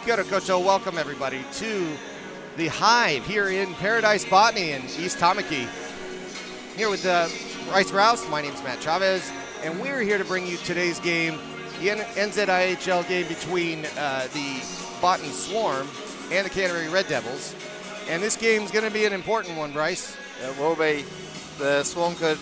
Kia ora koutou. Welcome everybody to the Hive here in Paradise Botany in East Tamaki. Here with Bryce Rouse, my name's Matt Chavez, and we're here to bring you today's game, the NZIHL game between the Botany Swarm and the Canterbury Red Devils. And this game's going to be an important one, Bryce. It will be. The Swarm could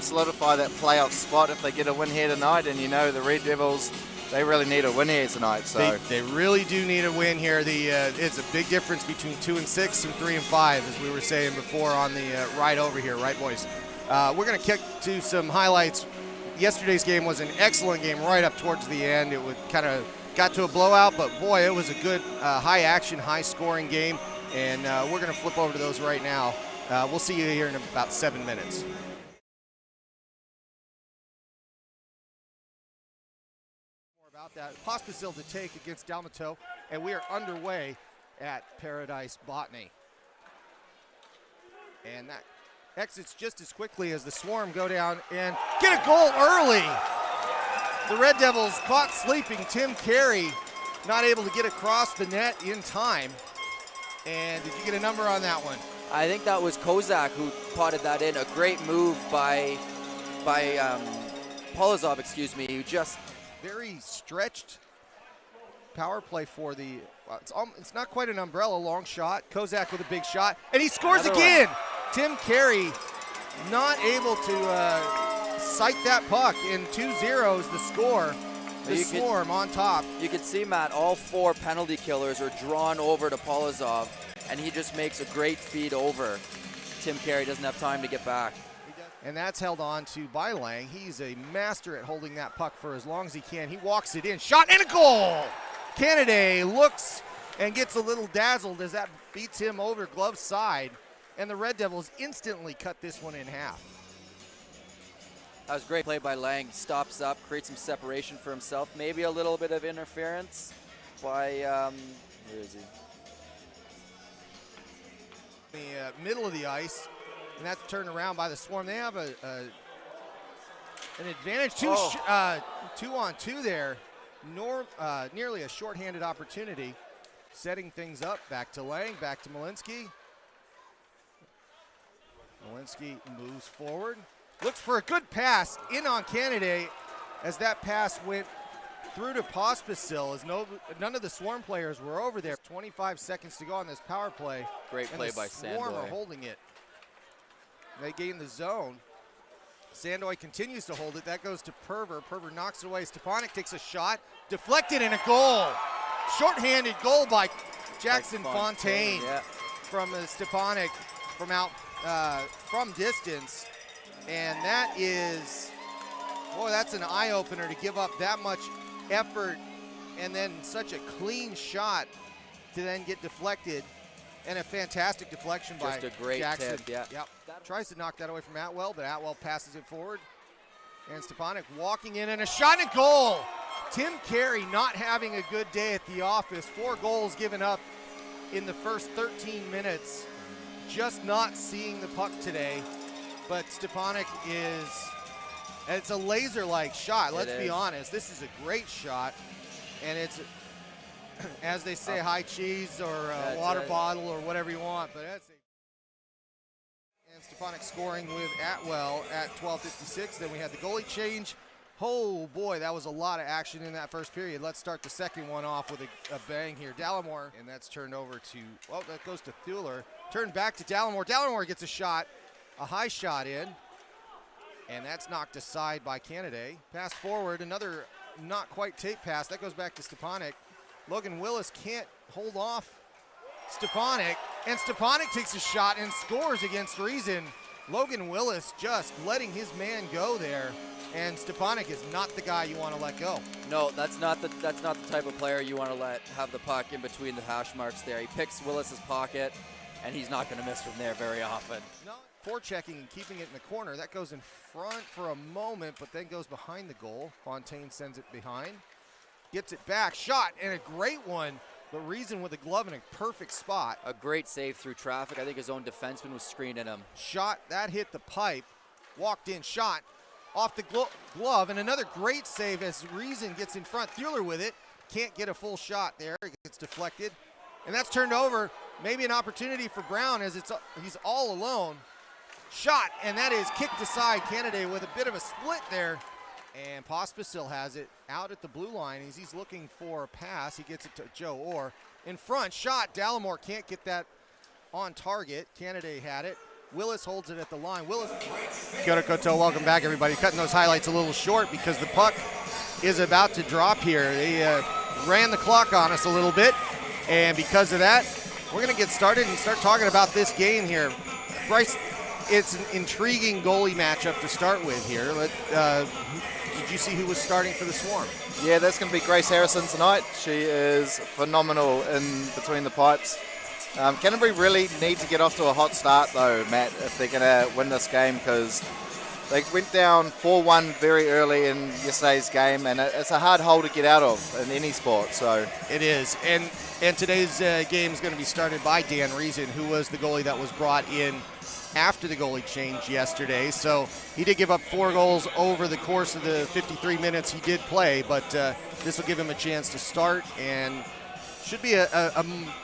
solidify that playoff spot if they get a win here tonight, and you know the Red Devils, they really need a win here tonight. So they really do need a win here. It's a big difference between 2 and 6 and 3 and 5, as we were saying before on the ride over here, right, boys? We're going to kick to some highlights. Yesterday's game was an excellent game right up towards the end. It kind of got to a blowout, but boy, it was a good high-action, high-scoring game, and we're going to flip over to those right now. We'll see you here in about 7 minutes. More about that. Pospisil to take against Dalmato, and we are underway at Paradise Botany. And that exits just as quickly as the Swarm go down and get a goal early. The Red Devils caught sleeping. Tim Carey not able to get across the net in time. And did you get a number on that one? I think that was Kozak who potted that in. A great move by Polozov, who just... Very stretched power play for the, it's not quite an umbrella, long shot. Kozak with a big shot, and he scores again. Tim Carey not able to sight that puck, and 2-0 is the score. The Swarm on top. You can see, Matt, all 4 penalty killers are drawn over to Polozov, and he just makes a great feed over. Tim Carey doesn't have time to get back. And that's held on to by Lang. He's a master at holding that puck for as long as he can. He walks it in, shot and a goal! Canada looks and gets a little dazzled as that beats him over glove side. And the Red Devils instantly cut this one in half. That was great play by Lang. Stops up, creates some separation for himself. Maybe a little bit of interference by, where is he? The middle of the ice, and that's turned around by the Swarm. They have an advantage. 2-on-2 there. Nearly a shorthanded opportunity. Setting things up. Back to Lang, back to Malinsky. Malinsky moves forward. Looks for a good pass in on Canada as that pass went through to Pospisil as none of the Swarm players were over there. 25 seconds to go on this power play. Great play by Sandoy. Swarm are holding it. They gain the zone. Sandoy continues to hold it. That goes to Perver. Perver knocks it away. Stepanek takes a shot. Deflected and a goal. Short-handed goal by Jackson Fontaine from Stepanek from distance. And that is, boy, that's an eye-opener to give up that much effort and then such a clean shot to then get deflected. And a fantastic deflection by Jackson. Just a great tip, yeah. Yep. Tries to knock that away from Atwell, but Atwell passes it forward. And Stepanek walking in and a shot and goal. Tim Carey not having a good day at the office. 4 goals given up in the first 13 minutes. Just not seeing the puck today. But Stepanek it's a laser-like shot. Let's be honest. This is a great shot. And it's, as they say, high cheese or a water bottle or whatever you want. But that's and Stepanek scoring with Atwell at 12:56. Then we had the goalie change. Oh boy, that was a lot of action in that first period. Let's start the second one off with a bang here. Dallimore, and that's turned over to, well, that goes to Thuler. Turned back to Dallimore. Dallimore gets a shot, a high shot in, and that's knocked aside by Canada. Pass forward, another not quite tape pass. That goes back to Stepanek. Logan Willis can't hold off Stepanek, and Stepanek takes a shot and scores against reason. Logan Willis just letting his man go there, and Stepanek is not the guy you want to let go. No, that's not the type of player you want to let have the puck in between the hash marks there. He picks Willis's pocket, and he's not going to miss from there very often. No, forechecking and keeping it in the corner. That goes in front for a moment, but then goes behind the goal. Fontaine sends it behind. Gets it back, shot, and a great one. But Reason with a glove in a perfect spot. A great save through traffic. I think his own defenseman was screening him. Shot, that hit the pipe. Walked in, shot off the glove, and another great save as Reason gets in front. Thuler with it. Can't get a full shot there. It gets deflected. And that's turned over. Maybe an opportunity for Brown as he's all alone. Shot, and that is kicked aside. Canada with a bit of a split there. And Pospisil has it out at the blue line as he's looking for a pass. He gets it to Joe Orr. In front, shot. Dallimore can't get that on target. Canada had it. Willis holds it at the line. Willis. Kia ora koutou, welcome back everybody. Cutting those highlights a little short because the puck is about to drop here. They ran the clock on us a little bit, and because of that, we're going to get started and start talking about this game here. Bryce, it's an intriguing goalie matchup to start with here. Did you see who was starting for the Swarm? Yeah, that's going to be Grace Harrison tonight. She is phenomenal in between the pipes. Canterbury really need to get off to a hot start, though, Matt, if they're going to win this game, because they went down 4-1 very early in yesterday's game, and it's a hard hole to get out of in any sport. So it is, and today's game is going to be started by Dan Reason, who was the goalie that was brought in after the goalie change yesterday. So he did give up 4 goals over the course of the 53 minutes he did play, but this will give him a chance to start, and should be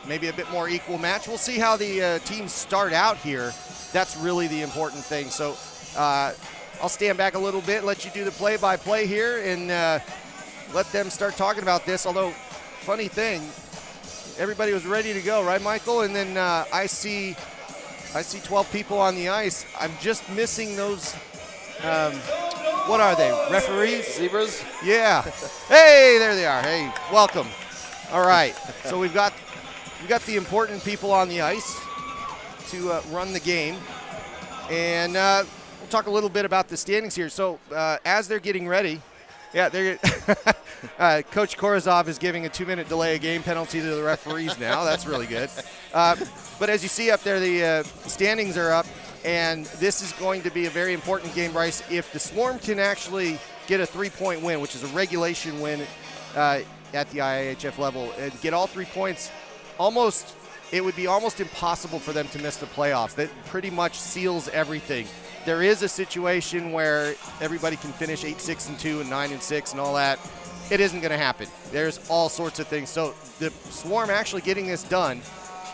maybe a bit more equal match. We'll see how the teams start out here. That's really the important thing. So I'll stand back a little bit, let you do the play-by-play here, and let them start talking about this. Although, funny thing, everybody was ready to go, right, Michael? And then I see 12 people on the ice. I'm just missing those. What are they? Referees? Zebras? Yeah. Hey, there they are. Hey, welcome. All right. So we've got the important people on the ice to run the game, and we'll talk a little bit about the standings here. So as they're getting ready, they're Coach Korozov is giving a 2-minute delay of game penalty to the referees now. That's really good. But as you see up there, the standings are up, and this is going to be a very important game, Bryce. If the Swarm can actually get a 3-point win, which is a regulation win at the IIHF level, and get all 3 points, it would be almost impossible for them to miss the playoffs. That pretty much seals everything. There is a situation where everybody can finish 8-6-2 and 9-6 and all that. It isn't going to happen. There's all sorts of things. So the Swarm actually getting this done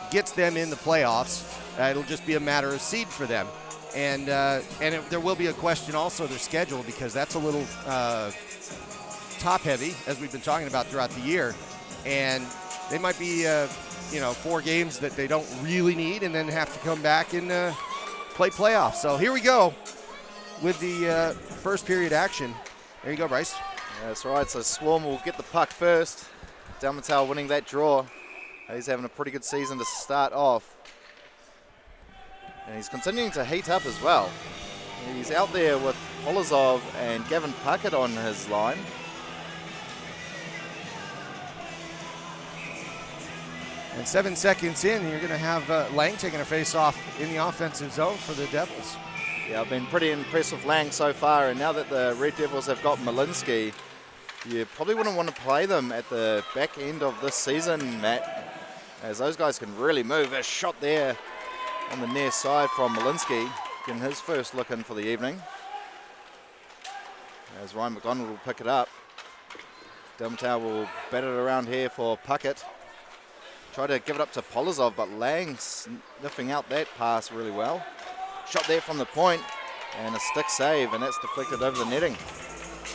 gets them in the playoffs. It'll just be a matter of seed for them. And there will be a question also their schedule, because that's a little top-heavy, as we've been talking about throughout the year. And they might be 4 games that they don't really need and then have to come back and play playoffs. So here we go with the first period action. There you go, Bryce. Yeah, that's right. So Swarm will get the puck first. Dalmatau winning that draw. He's having a pretty good season to start off. And he's continuing to heat up as well. He's out there with Polozov and Gavin Puckett on his line. And 7 seconds in, you're going to have Lang taking a face-off in the offensive zone for the Devils. Yeah, I've been pretty impressed with Lang so far, and now that the Red Devils have got Malinsky, you probably wouldn't want to play them at the back end of this season, Matt, as those guys can really move. A shot there on the near side from Malinsky, getting his first look in for the evening. As Ryan McDonald will pick it up. Dalmatau will bat it around here for Puckett. Try to give it up to Polozov, but Lang sniffing out that pass really well. Shot there from the point, and a stick save, and that's deflected over the netting.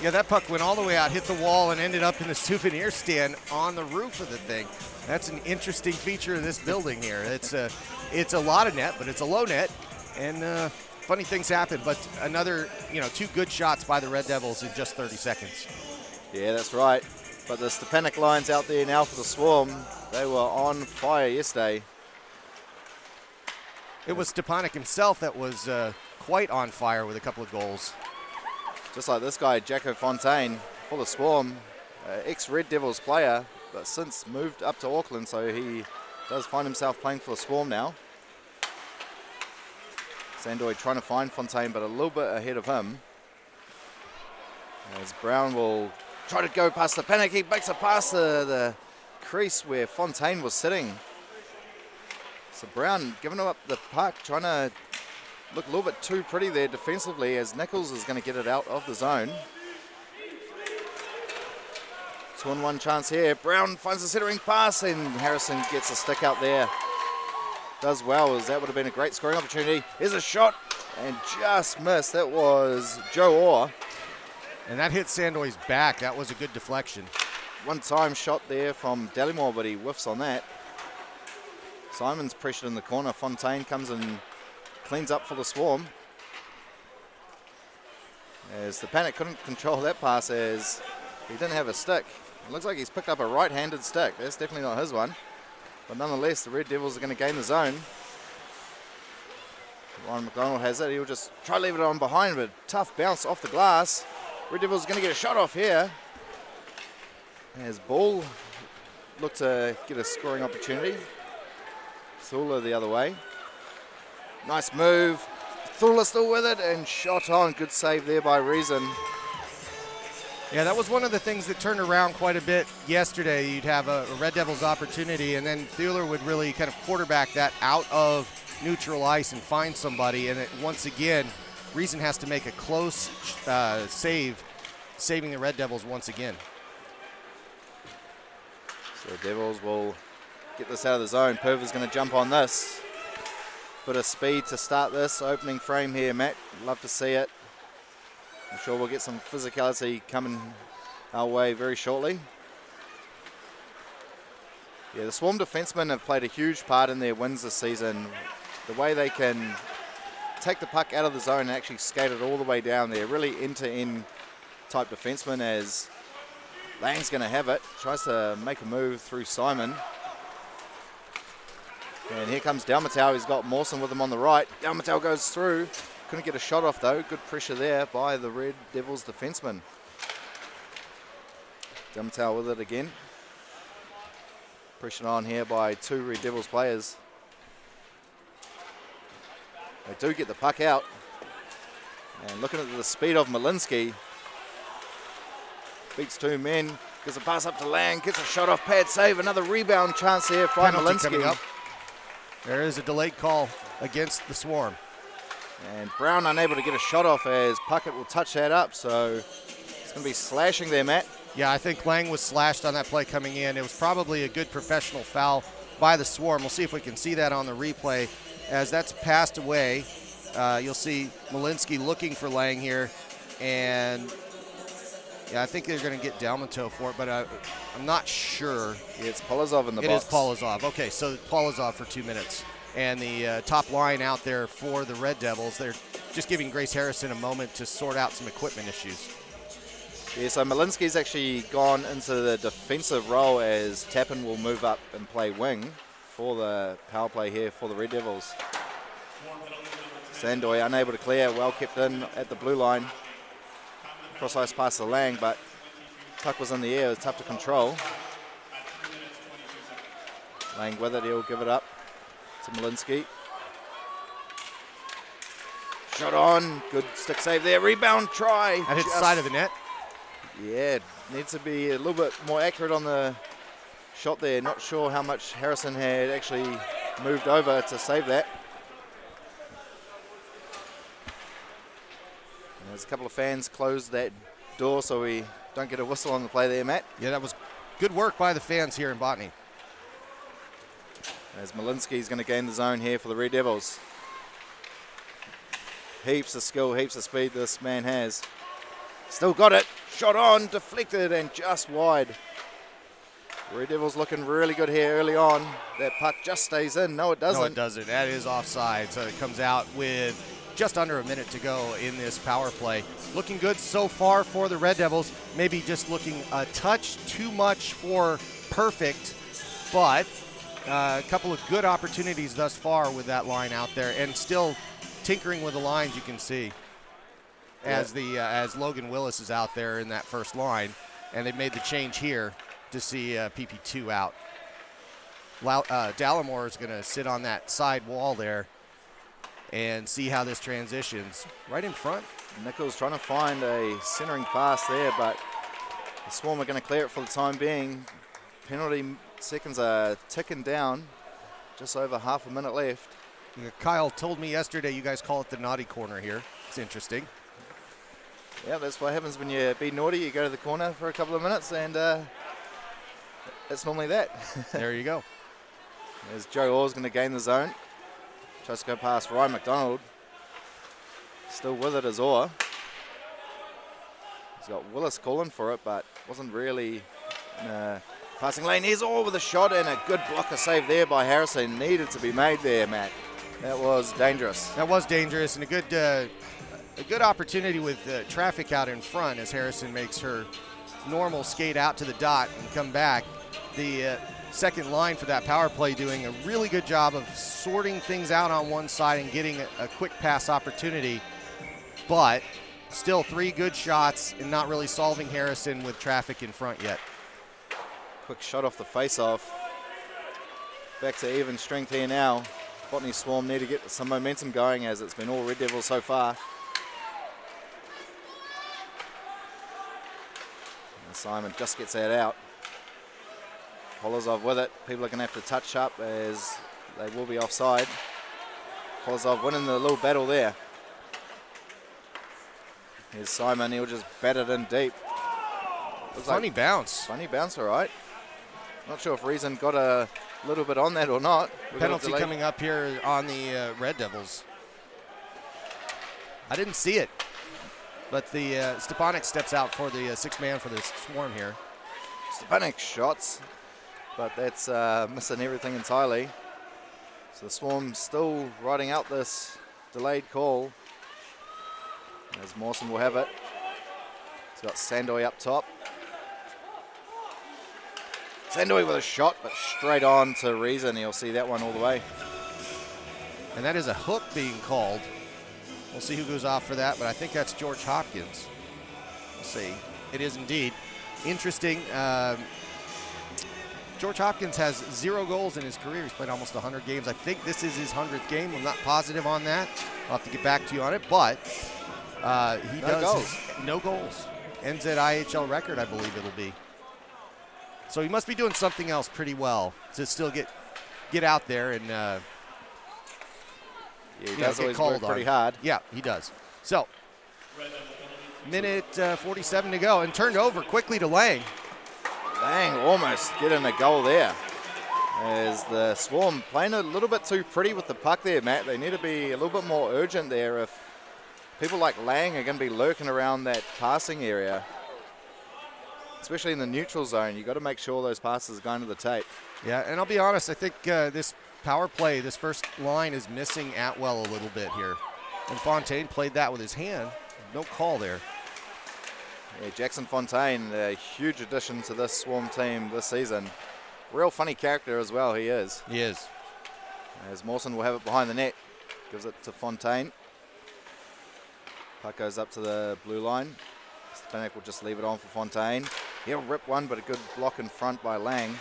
Yeah, that puck went all the way out, hit the wall, and ended up in the souvenir stand on the roof of the thing. That's an interesting feature of this building here. It's a lot of net, but it's a low net, and funny things happen. But another, 2 good shots by the Red Devils in just 30 seconds. Yeah, that's right. But the Stepanek line's out there now for the Swarm. They were on fire yesterday. It was Stepanek himself that was quite on fire with a couple of goals. Just like this guy, Jacko Fontaine, for the Swarm, ex-Red Devils player, but since moved up to Auckland, so he does find himself playing for the Swarm now. Sandoy trying to find Fontaine, but a little bit ahead of him. As Brown will try to go past Stepanek, he makes it past the crease where Fontaine was sitting. So Brown giving up the puck, trying to look a little bit too pretty there defensively, as Nichols is going to get it out of the zone. 2-on-1 chance here. Brown finds the centering pass, and Harrison gets a stick out there. Does well, as that would have been a great scoring opportunity. Here's a shot, and just missed. That was Joe Orr. And that hit Sandoy's back. That was a good deflection. One-time shot there from Dallimore, but he whiffs on that. Simon's pressured in the corner. Fontaine comes and cleans up for the Swarm. As the Panic couldn't control that pass, as he didn't have a stick. It looks like he's picked up a right-handed stick. That's definitely not his one. But nonetheless, the Red Devils are going to gain the zone. Ryan McDonald has it. He'll just try to leave it on behind, but tough bounce off the glass. Red Devils are going to get a shot off here. As Ball looked to get a scoring opportunity. Thula the other way. Nice move. Thula still with it and shot on. Good save there by Reason. Yeah, that was one of the things that turned around quite a bit yesterday. You'd have a Red Devils opportunity, and then Thula would really kind of quarterback that out of neutral ice and find somebody. And once again, Reason has to make a close save, saving the Red Devils once again. So the Devils will get this out of the zone. Purva's going to jump on this. Bit of speed to start this opening frame here, Matt. Love to see it. I'm sure we'll get some physicality coming our way very shortly. Yeah, the Swarm defensemen have played a huge part in their wins this season. The way they can take the puck out of the zone and actually skate it all the way down there. Really end-to-end type defenseman, as Lang's going to have it. Tries to make a move through Simon. And here comes Dalmatau. He's got Mawson with him on the right. Dalmatau goes through. Couldn't get a shot off, though. Good pressure there by the Red Devils defenseman. Dalmatau with it again. Pressure on here by two Red Devils players. They do get the puck out. And looking at the speed of Malinsky. Beats two men. Gets a pass up to Lang. Gets a shot off pad save. Another rebound chance here by Malinsky. There is a delayed call against the Swarm. And Brown unable to get a shot off, as Puckett will touch that up. So it's going to be slashing there, Matt. Yeah, I think Lang was slashed on that play coming in. It was probably a good professional foul by the Swarm. We'll see if we can see that on the replay. As that's passed away, you'll see Malinsky looking for Lang here. And yeah, I think they're going to get Dalmatau for it, but I'm not sure. Yeah, it's Polozov in the box. It is Polozov. Okay, so Polozov for 2 minutes. And the top line out there for the Red Devils, they're just giving Grace Harrison a moment to sort out some equipment issues. Yeah, so Malinsky's actually gone into the defensive role, as Tappan will move up and play wing for the power play here for the Red Devils. Sandoy unable to clear, well kept in at the blue line. Cross ice past the Lang, but puck was in the air, it was tough to control. Lang with it, he'll give it up to Malinsky. Shot on, good stick save there, rebound try. That hit the side of the net. Yeah, needs to be a little bit more accurate on the shot there. Not sure how much Harrison had actually moved over to save that. And there's a couple of fans closed that door so we don't get a whistle on the play there, Matt. Yeah, that was good work by the fans here in Botany. As Malinsky's going to gain the zone here for the Red Devils. Heaps of skill, heaps of speed this man has. Still got it. Shot on, deflected, and just wide. Red Devils looking really good here early on. That puck just stays in. No, it doesn't. No, it doesn't. That is offside. So it comes out with just under a minute to go in this power play. Looking good so far for the Red Devils. Maybe just looking a touch too much for perfect, but a couple of good opportunities thus far with that line out there, and still tinkering with the lines, you can see. As Logan Willis is out there in that first line, and they've made the change here to see PP2 out. Dallimore is going to sit on that side wall there and see how this transitions. Right in front. Nichols trying to find a centering pass there, but the Swarm are going to clear it for the time being. Penalty seconds are ticking down. Just over half a minute left. Yeah, Kyle told me yesterday you guys call it the naughty corner here. It's interesting. Yeah, that's what happens when you be naughty. You go to the corner for a couple of minutes and it's normally that. There you go. As Joe Orr's going to gain the zone. Tries to go past Ryan McDonald. Still with it as Orr. He's got Willis calling for it, but wasn't really in a passing lane. Here's Orr with a shot and a good blocker save there by Harrison. Needed to be made there, Matt. That was dangerous. That was dangerous, and a good opportunity with traffic out in front as Harrison makes her normal skate out to the dot and come back. The second line for that power play doing a really good job of sorting things out on one side and getting a quick pass opportunity, but still 3 good shots and not really solving Harrison with traffic in front yet. Quick shot off the face-off. Back to even strength here now. Botany Swarm need to get some momentum going as it's been all Red Devils so far. And Simon just gets that out. Polozov with it. People are going to have to touch up as they will be offside. Polozov winning the little battle there. Here's Simon. He'll just bat it in deep. Looks Funny like bounce. funny bounce, all right. Not sure if Reason got a little bit on that or not. Penalty coming up here on the Red Devils. I didn't see it, but the Stepanek steps out for the 6th man for the Swarm here. Stepanek shots, but that's missing everything entirely. So the Swarm still riding out this delayed call. As Mawson will have it. He's got Sandoy up top. Sandoy with a shot, but straight on to Reason. He'll see that one all the way. And that is a hook being called. We'll see who goes off for that, but I think that's George Hopkins. We'll see. It is indeed. Interesting. George Hopkins has 0 goals in his career. He's played almost 100 games. I think this is his 100th game. I'm not positive on that. I'll have to get back to you on it, but he No does goals. no goals. Ends at IHL record, I believe it'll be. So he must be doing something else pretty well to still get out there and Yeah, he you does know, always get called work pretty on. hard. Yeah, he does. So, minute 47 to go, and turned over quickly to Lang. Lang almost getting a goal there. As the Swarm playing a little bit too pretty with the puck there, Matt. They need to be a little bit more urgent there if people like Lang are going to be lurking around that passing area. Especially in the neutral zone, you've got to make sure those passes are going to the tape. Yeah, and I'll be honest, I think this power play, this first line is missing Atwell a little bit here. And Fontaine played that with his hand. No call there. Yeah, Jackson Fontaine, a huge addition to this Swarm team this season. Real funny character as well, he is. He is. As Mawson will have it behind the net. Gives it to Fontaine. Puck goes up to the blue line. Stepanek will just leave it on for Fontaine. He'll rip one, but a good block in front by Lang.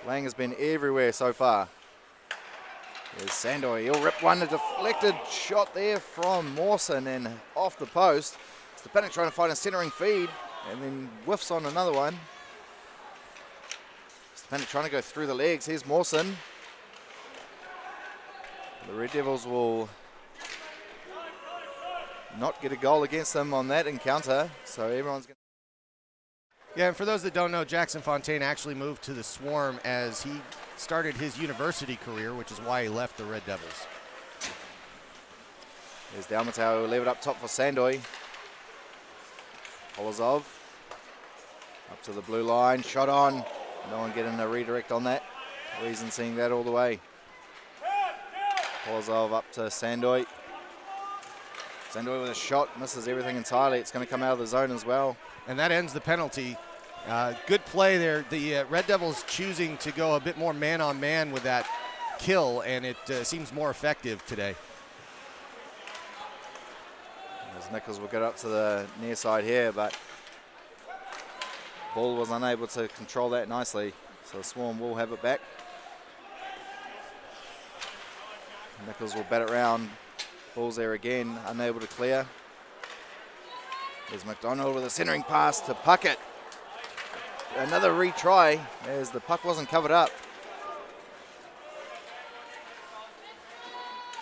Lang has been everywhere so far. There's Sandoy. He'll rip one. A deflected shot there from Mawson and off the post. Stepanek trying to find a centering feed and then whiffs on another one. Stepanek trying to go through the legs. Here's Mawson. The Red Devils will not get a goal against them on that encounter. So everyone's going to... Yeah, and for those that don't know, Jackson Fontaine actually moved to the Swarm as he started his university career, which is why he left the Red Devils. There's Dalmatau who will leave it up top for Sandoy. Polozov up to the blue line, shot on. No one getting a redirect on that. Reason seeing that all the way. Polozov up to Sandoy. Sandoy with a shot, misses everything entirely. It's going to come out of the zone as well. And that ends the penalty. Good play there. The Red Devils choosing to go a bit more man-on-man with that kill, and it seems more effective today. As Nichols will get up to the near side here, but Bull was unable to control that nicely. So Swarm will have it back. Nichols will bat it round. Bull's there again, unable to clear. There's McDonald with a centering pass to Puckett. Another retry as the puck wasn't covered up.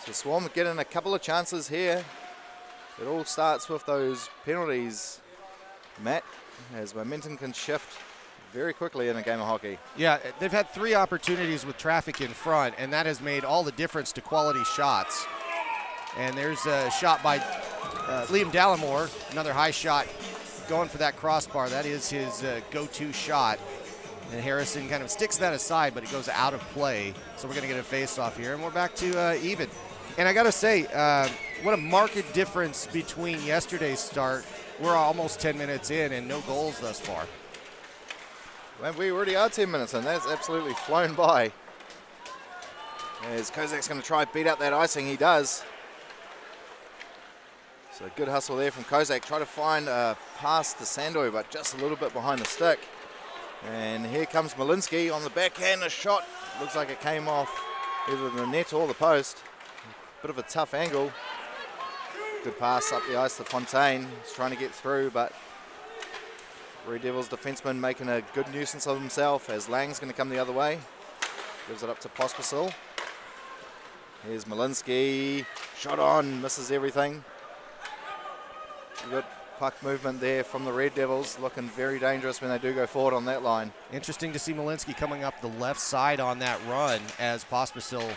So Swarm getting a couple of chances here. It all starts with those penalties, Matt, as momentum can shift very quickly in a game of hockey. Yeah, they've had 3 opportunities with traffic in front, and that has made all the difference to quality shots. And there's a shot by Liam Dallimore, another high shot, going for that crossbar. That is his go-to shot. And Harrison kind of sticks that aside, but it goes out of play. So we're going to get a face-off here, and we're back to even. And I got to say, what a marked difference between yesterday's start. We're almost 10 minutes in and no goals thus far. Well, we already are 10 minutes in. That's absolutely flown by. As Kozak's going to try to beat out that icing, he does. So good hustle there from Kozak. Try to find a pass to Sandoy, but just a little bit behind the stick. And here comes Malinsky on the backhand. A shot. Looks like it came off either the net or the post. Bit of a tough angle. Good pass up the ice to Fontaine. He's trying to get through, but Red Devils defenseman making a good nuisance of himself as Lang's going to come the other way. Gives it up to Pospisil. Here's Malinsky. Shot on. Misses everything. Good puck movement there from the Red Devils. Looking very dangerous when they do go forward on that line. Interesting to see Malinsky coming up the left side on that run as Pospisil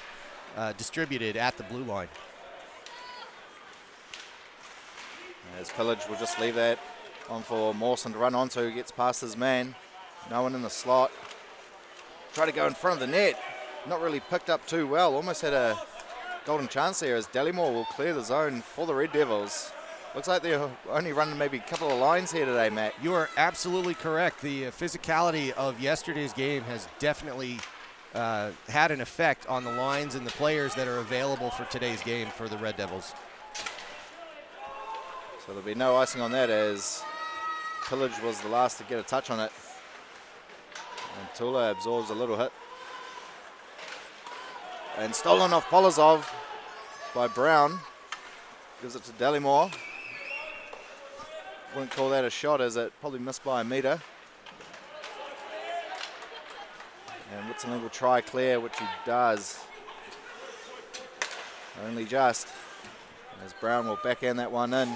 distributed at the blue line. As Pillage will just leave that on for Mawson to run onto. Gets past his man. No one in the slot. Try to go in front of the net. Not really picked up too well. Almost had a golden chance there as Dallimore will clear the zone for the Red Devils. Looks like they're only running maybe a couple of lines here today, Matt. You are absolutely correct. The physicality of yesterday's game has definitely had an effect on the lines and the players that are available for today's game for the Red Devils. So there'll be no icing on that as Pillage was the last to get a touch on it. And Tula absorbs a little hit. And stolen off Polozov by Brown. Gives it to Dallimore. Wouldn't call that a shot as it probably missed by a metre. And Witzeling will try clear, which he does. Only just. As Brown will backhand that one in.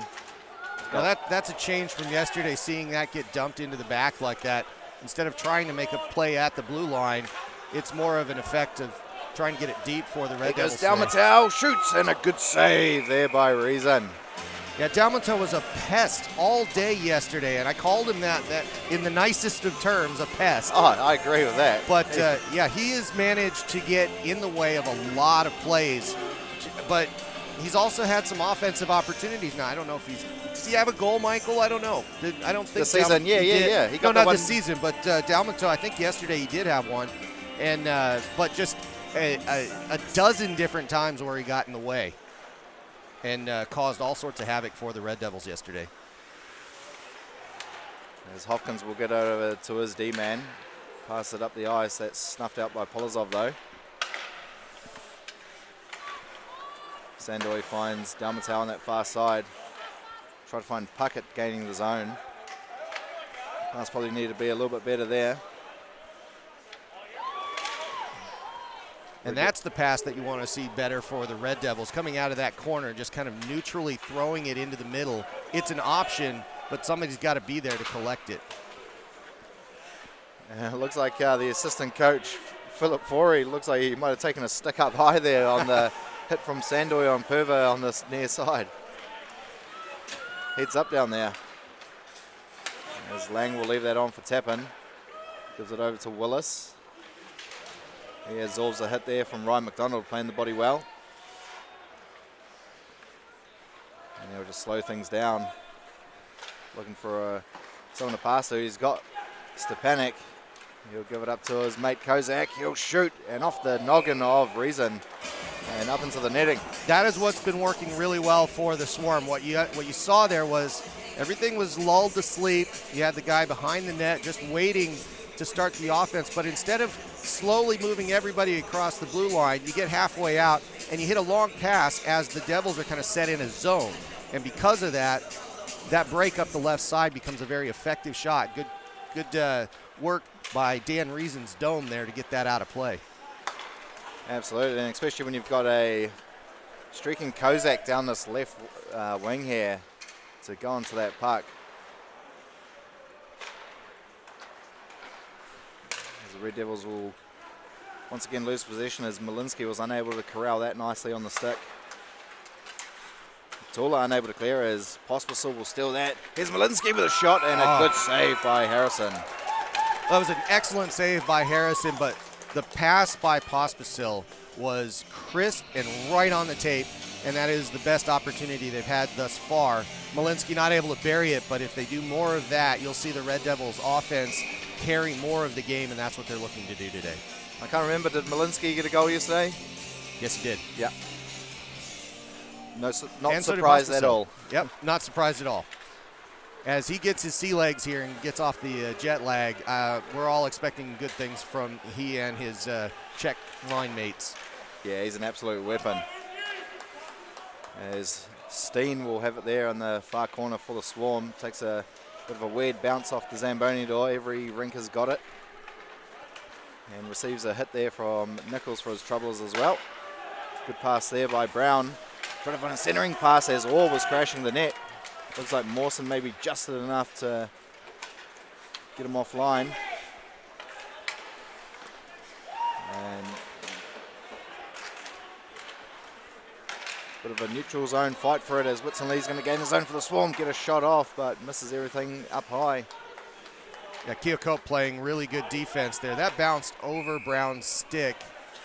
Now that's a change from yesterday, seeing that get dumped into the back like that. Instead of trying to make a play at the blue line, it's more of an effect of trying to get it deep for the Red Devils. Dalmatau shoots, and a good save there by Reason. Yeah, Dalmatau was a pest all day yesterday, and I called him that in the nicest of terms, a pest. Oh, I agree with that. But, yeah, he has managed to get in the way of a lot of plays. But he's also had some offensive opportunities. Now, I don't know if does he have a goal, Michael? I don't know. I don't think this season, yeah. He got not this season, but Dalmatau, I think yesterday he did have one. And but just a dozen different times where he got in the way and caused all sorts of havoc for the Red Devils yesterday. As Hopkins will get over to his D-man. Pass it up the ice. That's snuffed out by Polozov, though. Sandoy finds Dalmatau on that far side. Try to find Puckett gaining the zone. Pass probably need to be a little bit better there. And that's the pass that you want to see better for the Red Devils. Coming out of that corner, just kind of neutrally throwing it into the middle. It's an option, but somebody's got to be there to collect it. It looks like the assistant coach, Philip Forey, looks like he might have taken a stick up high there on the hit from Sandoy on Purva on this near side. Heads up down there. As Lang will leave that on for Tappan. Gives it over to Willis. He absorbs a hit there from Ryan McDonald, playing the body well. And he'll just slow things down. Looking for someone to pass to. He's got Stepanek. He'll give it up to his mate Kozak. He'll shoot, and off the noggin of Reason and up into the netting. That is what's been working really well for the Swarm. What you saw there was everything was lulled to sleep. You had the guy behind the net just waiting to start the offense, but instead of slowly moving everybody across the blue line, you get halfway out and you hit a long pass as the Devils are kind of set in a zone. And because of that, that break up the left side becomes a very effective shot. Good work by Dan Reason's dome there to get that out of play. Absolutely, and especially when you've got a streaking Kozak down this left wing here to go onto that puck. Red Devils will once again lose possession as Malinsky was unable to corral that nicely on the stick. Tula unable to clear as Pospisil will steal that. Here's Malinsky with a shot and a good save by Harrison. That was an excellent save by Harrison, but the pass by Pospisil was crisp and right on the tape, and that is the best opportunity they've had thus far. Malinsky not able to bury it, but if they do more of that, you'll see the Red Devils offense carry more of the game, and that's what they're looking to do today. I can't remember, did Malinsky get a goal yesterday? Yes, he did. Yeah. No, not And so did surprised at Pospisil. all. Yep, not surprised at all. As he gets his sea legs here and gets off the jet lag, we're all expecting good things from he and his Czech line mates. Yeah, he's an absolute weapon. As Steen will have it there in the far corner for the Swarm. Takes a bit of a weird bounce off the Zamboni door. Every rink has got it. And receives a hit there from Nichols for his troubles as well. Good pass there by Brown. Trying to find a centering pass as Orr was crashing the net. Looks like Mawson maybe just did enough to get him offline. And bit of a neutral zone fight for it as Whitson Lee's going to gain the zone for the Swarm, get a shot off, but misses everything up high. Yeah, Keokuk playing really good defense there. That bounced over Brown's stick.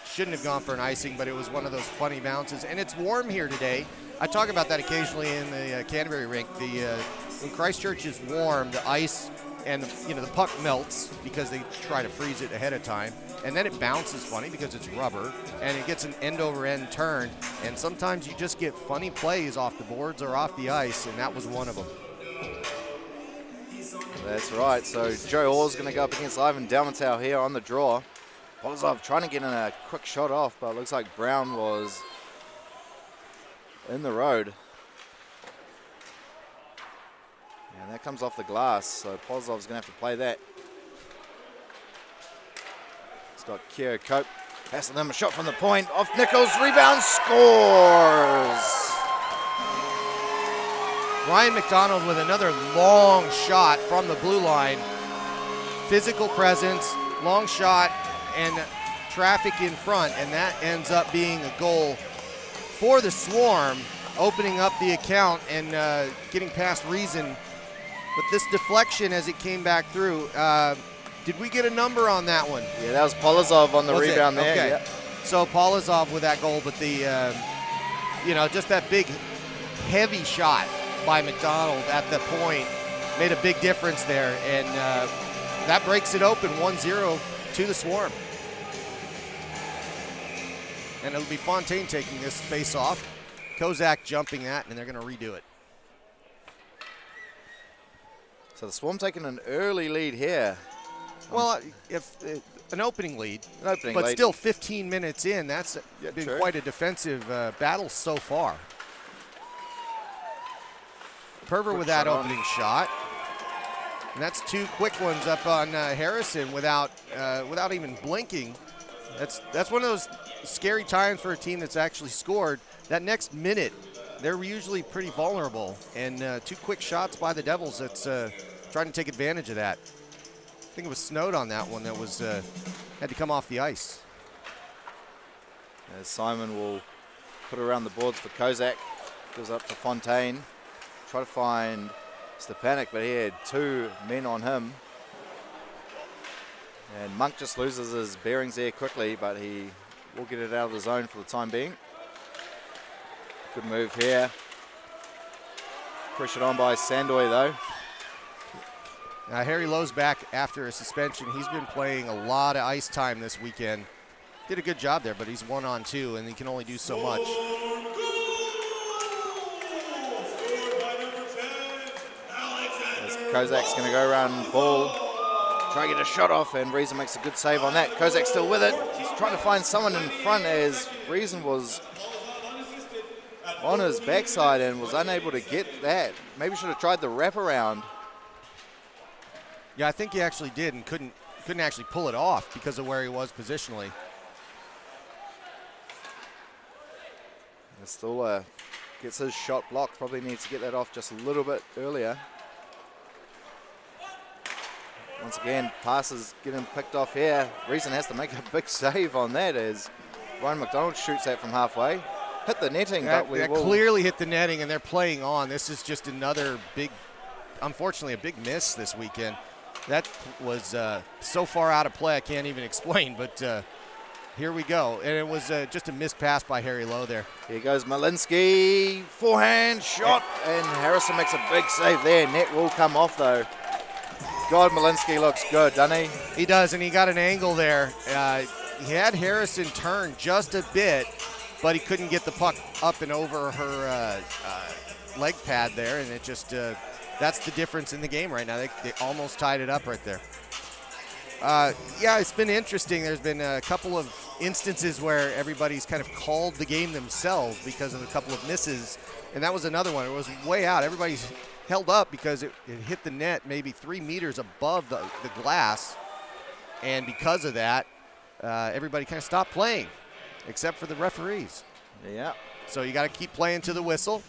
Shouldn't have gone for an icing, but it was one of those funny bounces. And it's warm here today. I talk about that occasionally in the Canterbury rink. When Christchurch is warm, the ice and the puck melts because they try to freeze it ahead of time, and then it bounces funny because it's rubber, and it gets an end-over-end turn. And sometimes you just get funny plays off the boards or off the ice, and that was one of them. That's right. So Joe Orr's going to go up against Ivan Dalmatau here on the draw. Polozov trying to get in a quick shot off, but it looks like Brown was in the road. And that comes off the glass, so Polozov's going to have to play that. It's got Keokuk passing them a shot from the point. Off Nichols, rebound, scores! Ryan McDonald with another long shot from the blue line. Physical presence, long shot, and traffic in front, and that ends up being a goal for the Swarm, opening up the account and getting past Reason. But this deflection as it came back through, did we get a number on that one? Yeah, that was Polozov on the rebound there. Okay. Yeah. So Polozov with that goal, but the, just that big, heavy shot by McDonald at the point made a big difference there, and that breaks it open 1-0 to the Swarm. And it'll be Fontaine taking this face off. Kozak jumping that, and they're going to redo it. So the Swarm taking an early lead here. Well, if an opening lead, but lead. Still 15 minutes in, that's been true. quite a defensive battle so far. Perver with that opening shot. And that's two quick ones up on Harrison without even blinking. That's one of those scary times for a team that's actually scored. That next minute, they're usually pretty vulnerable. And two quick shots by the Devils that's trying to take advantage of that. I think it was Snowed on that one that was had to come off the ice. As Simon will put it around the boards for Kozak. Goes up to Fontaine. Try to find Stepanek, but he had two men on him. And Monk just loses his bearings there quickly, but he will get it out of the zone for the time being. Good move here. Pressured on by Sandoy though. Now Harry Lowe's back after a suspension. He's been playing a lot of ice time this weekend. Did a good job there, but he's 1-on-2 and he can only do so much. Kozak's going to go around ball, try to get a shot off, and Reason makes a good save on that. Kozak's still with it. He's trying to find someone in front as Reason was on his backside and was unable to get that. Maybe should have tried the wraparound. Yeah, I think he actually did and couldn't actually pull it off because of where he was positionally. Still gets his shot blocked. Probably needs to get that off just a little bit earlier. Once again, passes getting picked off here. Reason has to make a big save on that as Ryan McDonald shoots that from halfway. Hit the netting, That but we will... clearly hit the netting, and they're playing on. This is just another big, unfortunately, a big miss this weekend. That was so far out of play I can't even explain, but here we go. And it was just a missed pass by Harry Lowe there. Here goes Malinsky, forehand shot, and Harrison makes a big save there. Net will come off though. God, Malinsky looks good, doesn't he? He does, and he got an angle there. He had Harrison turn just a bit, but he couldn't get the puck up and over her leg pad there, and it just that's the difference in the game right now. They almost tied it up right there. Yeah, it's been interesting. There's been a couple of instances where everybody's kind of called the game themselves because of a couple of misses, and that was another one. It was way out. Everybody's held up because it hit the net maybe 3 meters above the glass, and because of that, everybody kind of stopped playing, except for the referees. Yeah. So you got to keep playing to the whistle.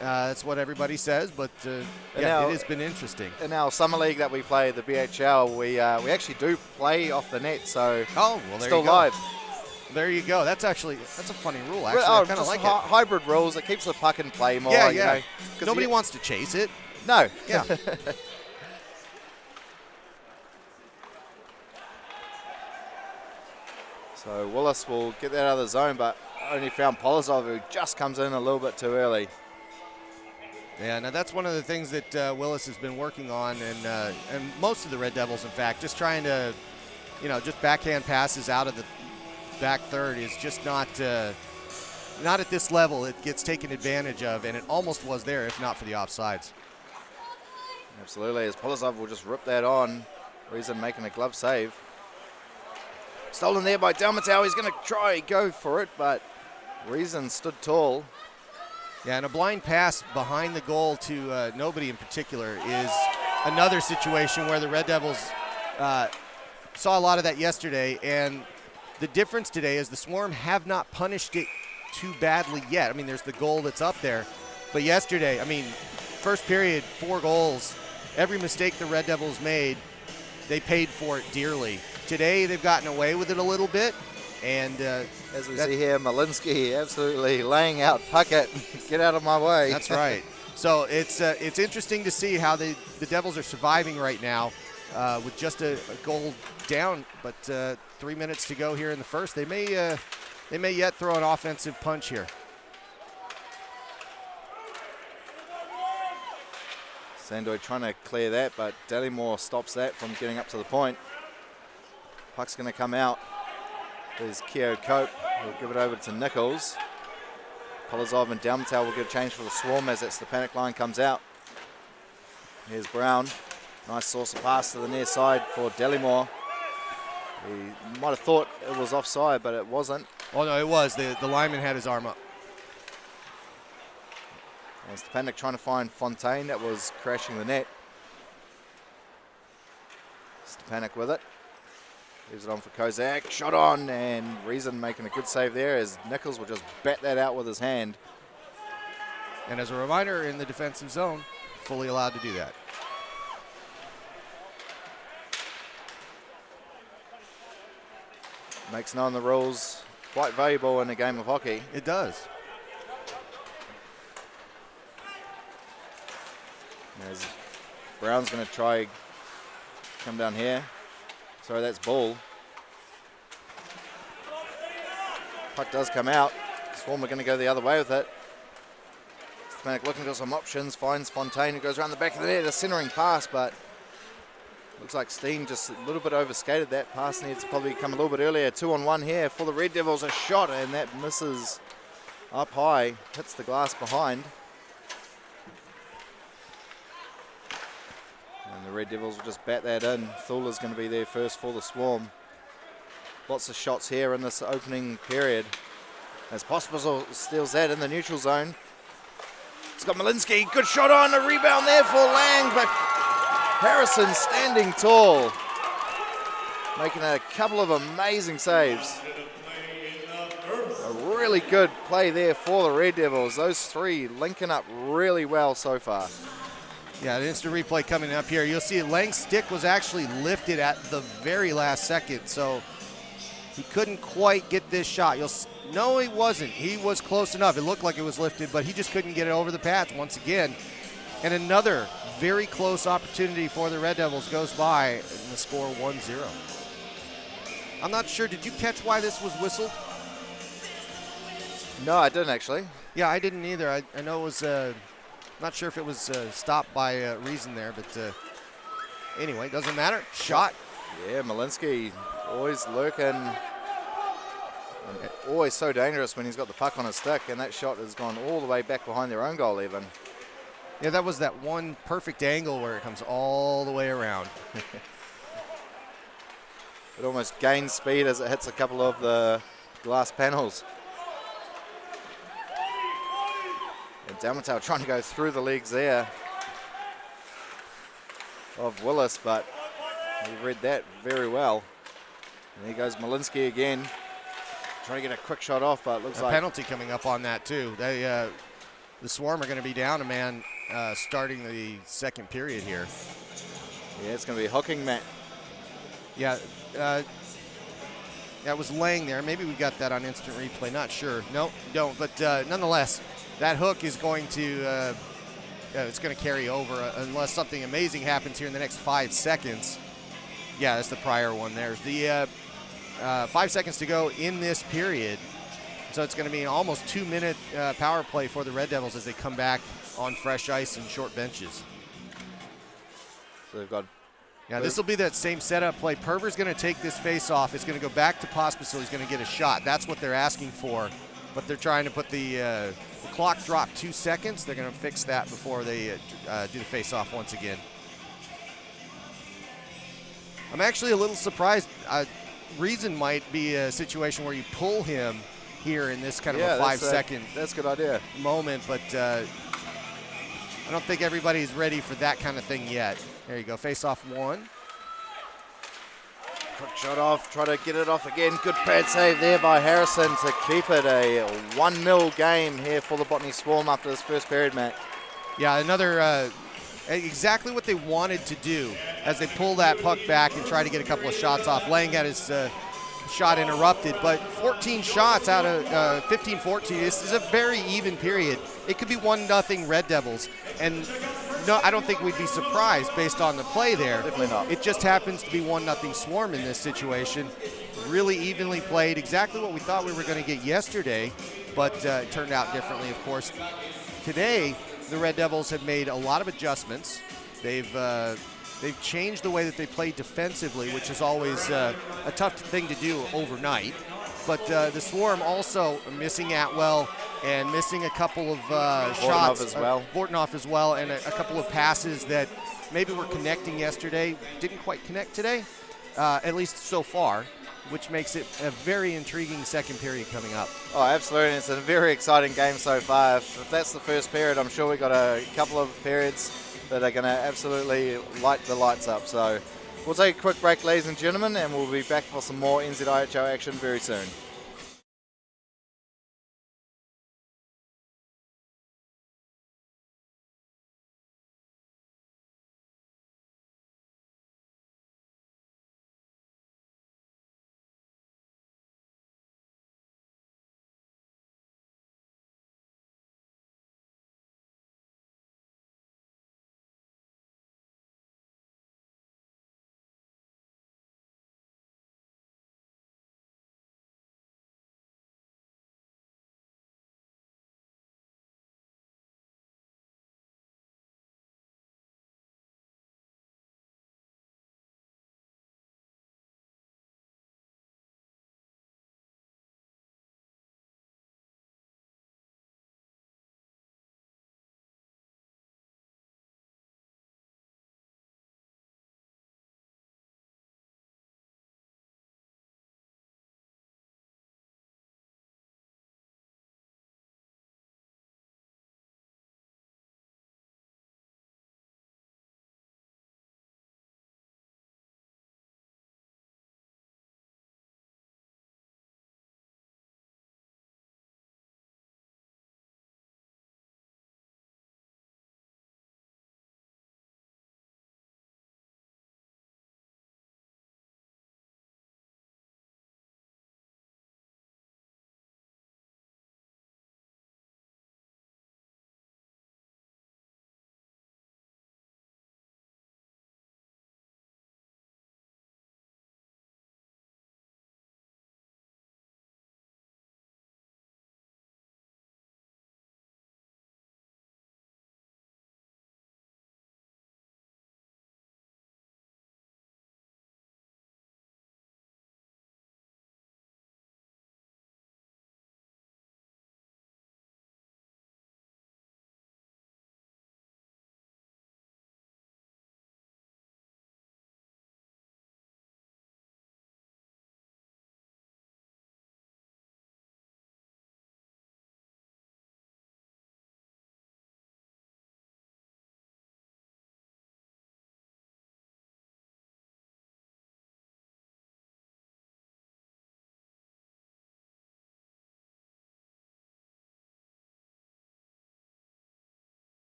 That's what everybody says, but yeah, now, it has been interesting. In our summer league that we play, the BHL, we actually do play off the net, so oh, well, there still you go. live. There you go. That's a funny rule. Actually, Oh, I kind of just like it. hybrid rules. It keeps the puck in play more. Yeah, you yeah. know, 'cause Nobody wants to chase it. No. Yeah. So Willis will get that out of the zone, but only found Polozov, who just comes in a little bit too early. Yeah, now that's one of the things that Willis has been working on, and most of the Red Devils, in fact, just trying to, just backhand passes out of the back third is just not at this level. It gets taken advantage of, and it almost was there if not for the offsides. Absolutely, as Polozov will just rip that on. Reason making a glove save. Stolen there by Dalmatau. He's going to try go for it, but Reason stood tall. Yeah, and a blind pass behind the goal to nobody in particular is another situation where the Red Devils saw a lot of that yesterday, and the difference today is the Swarm have not punished it too badly yet. I mean, there's the goal that's up there, but yesterday, I mean, first period, 4 goals. Every mistake the Red Devils made, they paid for it dearly. Today, they've gotten away with it a little bit, and as we see here, Malinsky absolutely laying out Puckett. Get out of my way. That's right. So it's interesting to see how the Devils are surviving right now with just a goal down, but 3 minutes to go here in the first. They may yet throw an offensive punch here. Sandoy trying to clear that, but Dallimore stops that from getting up to the point. Puck's going to come out. There's Keo Cope. He'll give it over to Nichols. Polozov and Dalmatau will get a change for the Swarm as that Stepanek line comes out. Here's Brown. Nice source of pass to the near side for Dallimore. He might have thought it was offside, but it wasn't. Oh, no, it was. The lineman had his arm up. And Stepanek trying to find Fontaine. That was crashing the net. Stepanek with it. Leaves it on for Kozak. Shot on, and Reason making a good save there as Nichols will just bat that out with his hand. And as a reminder, in the defensive zone, fully allowed to do that. Makes known the rules quite valuable in a game of hockey. It does. As Brown's going to try come down here. Sorry, that's Ball. Puck does come out. Swarm are going to go the other way with it. Stepanek looking for some options, finds Fontaine, who goes around the back of the net, a centering pass, but looks like Steen just a little bit overskated that. Pass needs to probably come a little bit earlier. 2-on-1 here for the Red Devils. A shot, and that misses up high, hits the glass behind. And the Red Devils will just bat that in. Thula's going to be there first for the Swarm. Lots of shots here in this opening period. As Pospisil steals that in the neutral zone. It's got Malinsky. Good shot on. A rebound there for Lang, but Harrison standing tall. Making a couple of amazing saves. A really good play there for the Red Devils. Those three linking up really well so far. Yeah, the instant replay coming up here. You'll see Lang's stick was actually lifted at the very last second, so he couldn't quite get this shot. No, he wasn't. He was close enough. It looked like it was lifted, but he just couldn't get it over the patch once again. And another very close opportunity for the Red Devils goes by, and the score 1-0. I'm not sure. Did you catch why this was whistled? No, I didn't actually. Yeah, I didn't either. I know it was, not sure if it was stopped by reason there, but anyway, doesn't matter. Shot. Yeah, Malinsky always lurking. And always so dangerous when he's got the puck on his stick, and that shot has gone all the way back behind their own goal even. Yeah, that was that one perfect angle where it comes all the way around. It almost gains speed as it hits a couple of the glass panels. And Dalmatau trying to go through the legs there of Willis, but he read that very well. And here goes Malinsky again, trying to get a quick shot off, but it looks like penalty coming up on that too. The Swarm are going to be down a man starting the second period here. Yeah, it's going to be hooking, Matt. Yeah, that was Lang there. Maybe we got that on instant replay. Not sure. No, don't. But nonetheless, that hook is going to it's going to carry over unless something amazing happens here in the next 5 seconds. Yeah, that's the prior one. There's the 5 seconds to go in this period. So it's going to be an almost 2-minute power play for the Red Devils as they come back on fresh ice and short benches. So they've got. Yeah, this will be that same setup play. Perver's going to take this face off. It's going to go back to Pospisil. He's going to get a shot. That's what they're asking for. But they're trying to put the clock drop 2 seconds. They're going to fix that before they do the face off once again. I'm actually a little surprised. Reason might be a situation where you pull him here in this kind of a 5 second that's a good idea moment, but I don't think everybody's ready for that kind of thing yet. There you go, face off one. Quick shot off, try to get it off again. Good pad save there by Harrison to keep it a 1-0 game here for the Botany Swarm after this first period, Matt. Yeah, another exactly what they wanted to do as they pull that puck back and try to get a couple of shots off. Lang got his shot interrupted, but 14 shots out of 15-14. This is a very even period. It could be 1-0 Red Devils, and no, I don't think we'd be surprised based on the play there. Definitely not. It just happens to be 1-0 Swarm in this situation. Really evenly played, exactly what we thought we were going to get yesterday, but it turned out differently, of course. Today, the Red Devils have made a lot of adjustments. They've changed the way that they play defensively, which is always a tough thing to do overnight. But the Swarm also missing Atwell and missing a couple of shots. Bortnoff as well, and a couple of passes that maybe were connecting yesterday. Didn't quite connect today, at least so far, which makes it a very intriguing second period coming up. Oh, absolutely. It's a very exciting game so far. If that's the first period, I'm sure we've got a couple of periods that are going to absolutely light the lights up. So we'll take a quick break, ladies and gentlemen, and we'll be back for some more NZIHL action very soon.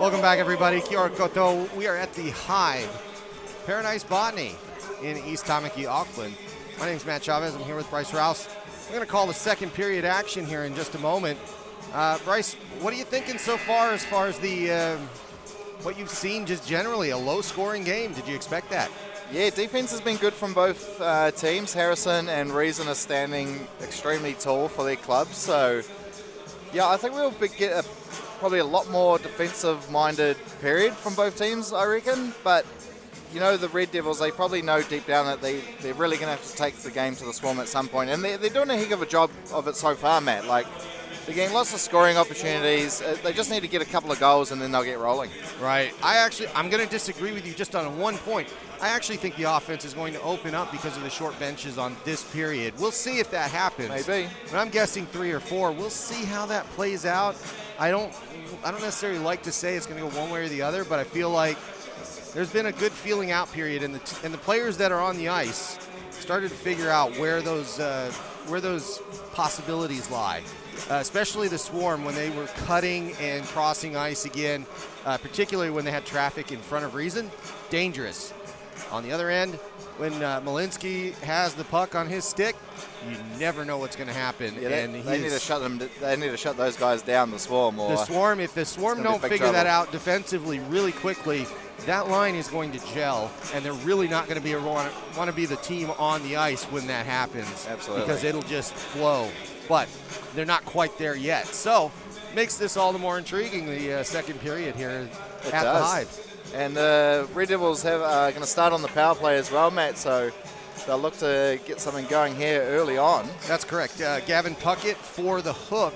Welcome back, everybody. Kia ora koutou. We are at the Hive, Paradise Botany in East Tamaki, Auckland. My name's Matt Chavez. I'm here with Bryce Rouse. We're going to call the second period action here in just a moment. Bryce, what are you thinking so far as the what you've seen just generally? A low-scoring game. Did you expect that? Yeah, defense has been good from both teams. Harrison and Reason are standing extremely tall for their clubs. So, yeah, I think we'll get probably a lot more defensive-minded period from both teams, I reckon. But, you know, the Red Devils, they probably know deep down that they're really going to have to take the game to the Swarm at some point. And they're doing a heck of a job of it so far, Matt. Like, they're getting lots of scoring opportunities. They just need to get a couple of goals and then they'll get rolling. Right. I'm going to disagree with you just on one point. I actually think the offense is going to open up because of the short benches on this period. We'll see if that happens. Maybe. But I'm guessing 3 or 4. We'll see how that plays out. I don't necessarily like to say it's going to go one way or the other, but I feel like there's been a good feeling out period, and the players that are on the ice started to figure out where those possibilities lie. Especially the Swarm when they were cutting and crossing ice again, particularly when they had traffic in front of Reason. Dangerous. On the other end, when Malinsky has the puck on his stick, you never know what's going to happen. Yeah, they need to shut them. They need to shut those guys down. The Swarm. Or if the Swarm don't figure that out defensively really quickly, that line is going to gel, and they're really not going to want to be the team on the ice when that happens. Absolutely. Because it'll just flow. But they're not quite there yet. So makes this all the more intriguing, the second period here at the Hive. And the Red Devils are going to start on the power play as well, Matt, so they'll look to get something going here early on. That's correct. Gavin Puckett for the hook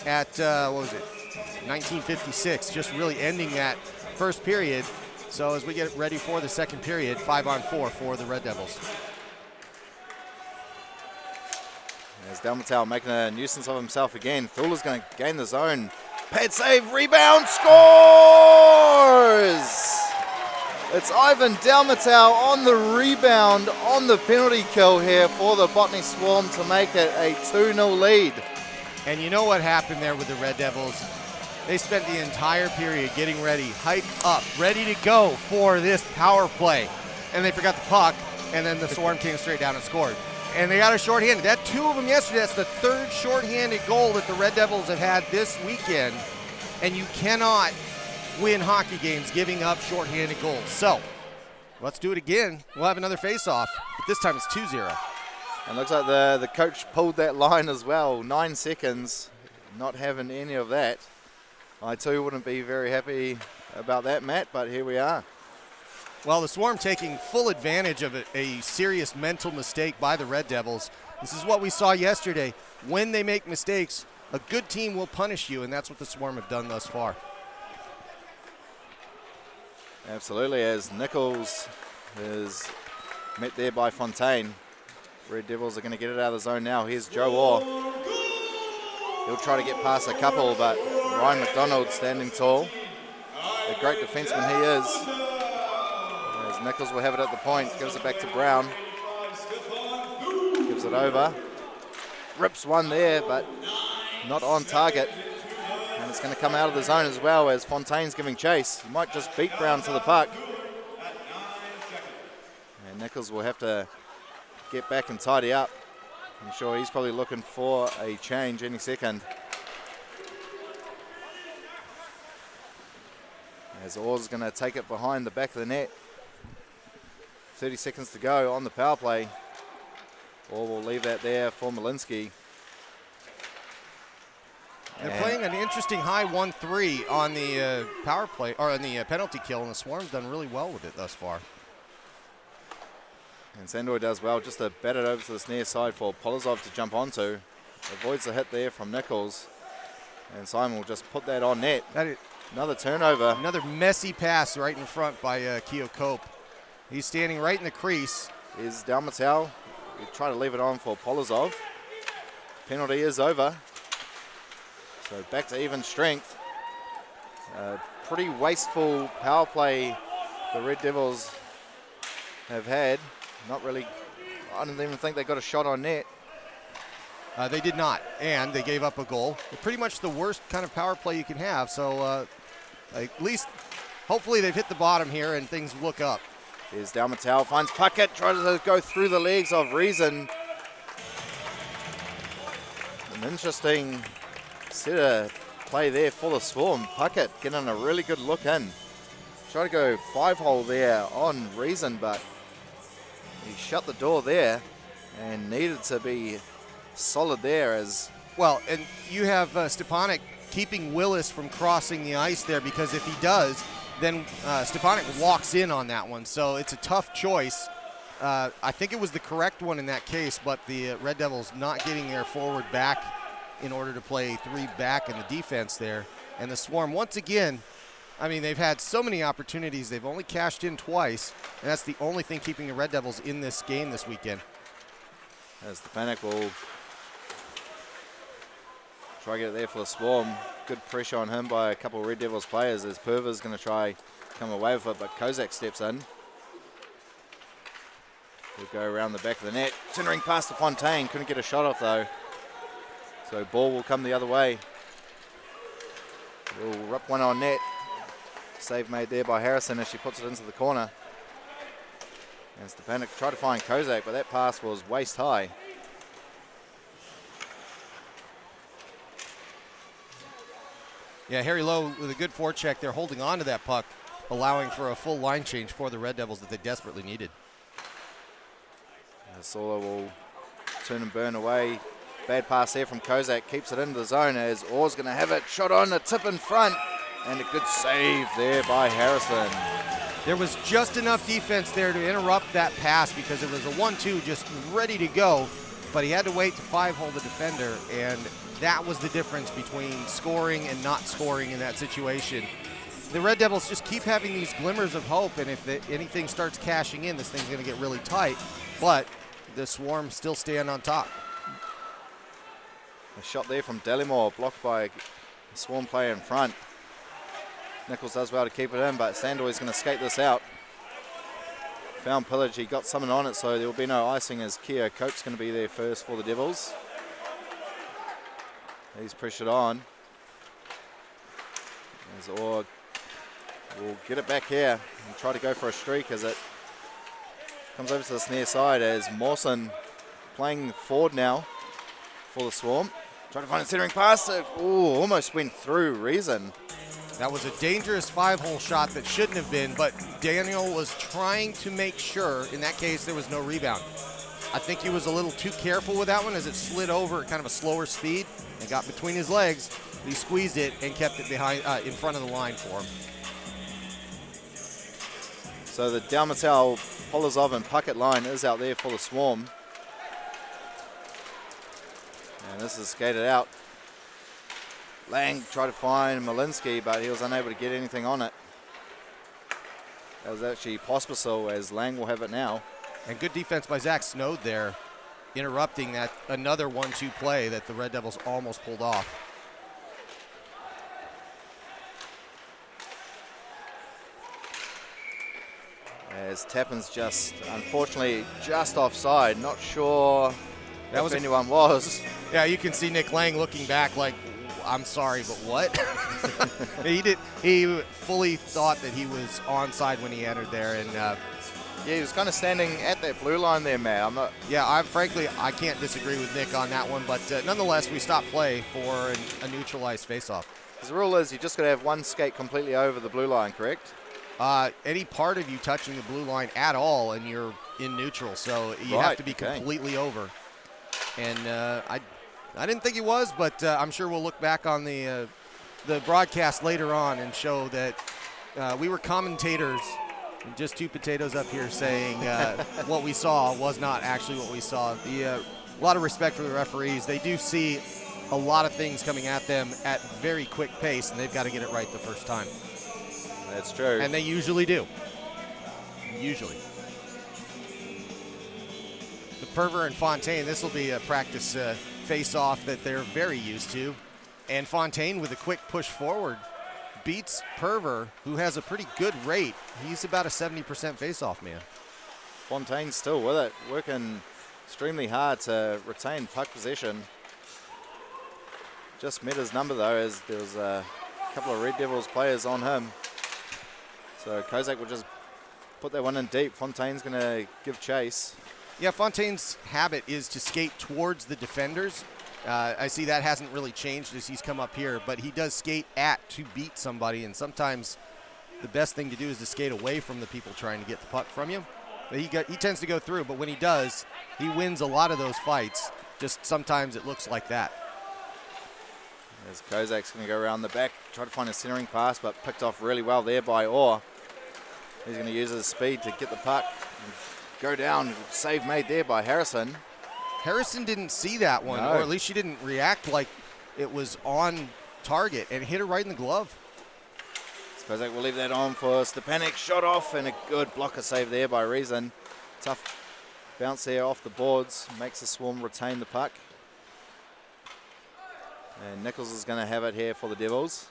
at, 1956, just really ending that first period. So as we get ready for the second period, 5-on-4 for the Red Devils. There's Dalmatel making a nuisance of himself again. Thula's going to gain the zone. Pad save, rebound, scores! It's Ivan Dalmatel on the rebound, on the penalty kill here for the Botany Swarm to make it a 2-0 lead. And you know what happened there with the Red Devils? They spent the entire period getting ready, hyped up, ready to go for this power play. And they forgot the puck, and then the Swarm came straight down and scored. And they got a shorthanded. That 2 of them yesterday. That's the 3rd shorthanded goal that the Red Devils have had this weekend. And you cannot win hockey games giving up shorthanded goals. So let's do it again. We'll have another face-off, but this time it's 2-0. And looks like the coach pulled that line as well. 9 seconds, not having any of that. I too wouldn't be very happy about that, Matt, but here we are. Well, the Swarm taking full advantage of a serious mental mistake by the Red Devils. This is what we saw yesterday. When they make mistakes, a good team will punish you, and that's what the Swarm have done thus far. Absolutely, as Nichols is met there by Fontaine. Red Devils are going to get it out of the zone now. Here's Joe Orr. He'll try to get past a couple, but Ryan McDonald standing tall. A great defenseman he is. As Nichols will have it at the point, gives it back to Brown. Gives it over. Rips one there, but not on target. And it's going to come out of the zone as well as Fontaine's giving chase. He might just beat Brown to the puck. And Nichols will have to get back and tidy up. I'm sure he's probably looking for a change any second. As Orr's going to take it behind the back of the net. 30 seconds to go on the power play. Orr will leave that there for Malinsky. They're playing an interesting high 1-3 on the power play, or on the penalty kill, and the Swarm's done really well with it thus far. And Sandoy does well just to bat it over to this near side for Polozov to jump onto. Avoids the hit there from Nichols. And Simon will just put that on net. Another turnover. Another messy pass right in front by Keo Cope. He's standing right in the crease. Is Dalmatel. We try to leave it on for Polozov. Penalty is over. So back to even strength. Pretty wasteful power play the Red Devils have had. Not really, I don't even think they got a shot on net. They did not, and they gave up a goal. Pretty much the worst kind of power play you can have, so at least, hopefully they've hit the bottom here and things look up. Here's Dalmatau, finds Puckett, tries to go through the legs of Reason. An interesting set of play there for the Swarm. Puckett getting a really good look in. Try to go 5-hole there on Reason, but he shut the door there and needed to be solid there as... Well, and you have Stepanek keeping Willis from crossing the ice there, because if he does, then Stepanek walks in on that one. So it's a tough choice. I think it was the correct one in that case, but the Red Devils not getting their forward back in order to play 3 back in the defense there. And the Swarm, once again, I mean, they've had so many opportunities. They've only cashed in twice, and that's the only thing keeping the Red Devils in this game this weekend. As Stepanek will try to get it there for the Swarm. Good pressure on him by a couple of Red Devils players as Purva's going to try come away with it, but Kozak steps in. He'll go around the back of the net. Centering past to Fontaine. Couldn't get a shot off though. So ball will come the other way. We'll rip one on net. Save made there by Harrison as she puts it into the corner. And Stepanek tried to find Kozak, but that pass was waist high. Yeah, Harry Lowe with a good forecheck there, holding on to that puck, allowing for a full line change for the Red Devils that they desperately needed. Solo will turn and burn away. Bad pass there from Kozak, keeps it into the zone as Orr's going to have it. Shot on the tip in front, and a good save there by Harrison. There was just enough defense there to interrupt that pass because it was a 1-2 just ready to go, but he had to wait to 5-hole the defender, and that was the difference between scoring and not scoring in that situation. The Red Devils just keep having these glimmers of hope, and if anything starts cashing in, this thing's going to get really tight, but the Swarm still stand on top. A shot there from Delimore, blocked by a Swarm player in front. Nichols does well to keep it in, but Sandoy's going to skate this out. Found Pillage, he got something on it, so there will be no icing as Keogh Cope's going to be there first for the Devils. He's pressured on. As Orr will get it back here and try to go for a streak as it comes over to this near side as Mawson playing forward now for the Swarm. Trying to find a centering pass. Ooh, almost went through Reason. That was a dangerous 5-hole shot that shouldn't have been, but Daniel was trying to make sure, in that case, there was no rebound. I think he was a little too careful with that one as it slid over at kind of a slower speed and got between his legs. He squeezed it and kept it behind, in front of the line for him. So the Dalmatau, Polozov and Puckett line is out there for the Swarm. And this is skated out. Lang tried to find Malinsky, but he was unable to get anything on it. That was actually Pospisil as Lang will have it now. And good defense by Zach Snode there, interrupting that another 1-2 play that the Red Devils almost pulled off. As Tappan's just, unfortunately, just offside. Not sure if anyone was. Yeah, you can see Nick Lang looking back like, I'm sorry, but what? He fully thought that he was onside when he entered there, and yeah, he was kind of standing at that blue line there, Matt. Frankly, I can't disagree with Nick on that one, but nonetheless, we stopped play for a neutralized faceoff. The rule is you just got to have one skate completely over the blue line, correct? Any part of you touching the blue line at all, and you're in neutral, so you have to be completely over. And I didn't think he was, but I'm sure we'll look back on the broadcast later on and show that we were commentators, just two potatoes up here saying what we saw was not actually what we saw. A lot of respect for the referees. They do see a lot of things coming at them at very quick pace, and they've got to get it right the first time. That's true. And they usually do. Usually. The Perver and Fontaine, this will be a practice face-off that they're very used to. And Fontaine with a quick push forward beats Perver, who has a pretty good rate. He's about a 70% face-off man. Fontaine's still with it, working extremely hard to retain puck possession. Just met his number though, as there was a a couple of Red Devils players on him. So Kozak will just put that one in deep. Fontaine's going to give chase. Yeah, Fontaine's habit is to skate towards the defenders. I see that hasn't really changed as he's come up here, but he does skate to beat somebody, and sometimes the best thing to do is to skate away from the people trying to get the puck from you. But he tends to go through, but when he does, he wins a lot of those fights. Just sometimes it looks like that. As Kozak's going to go around the back, try to find a centering pass, but picked off really well there by Orr. He's going to use his speed to get the puck and go down. Save made there by Harrison. Harrison didn't see that one, No. or at least she didn't react like it was on target, and hit her right in the glove. Kozak will leave that on for Stepanek. Shot off, and a good blocker save there by Reason. Tough bounce there off the boards. Makes the Swarm retain the puck. And Nichols is going to have it here for the Devils.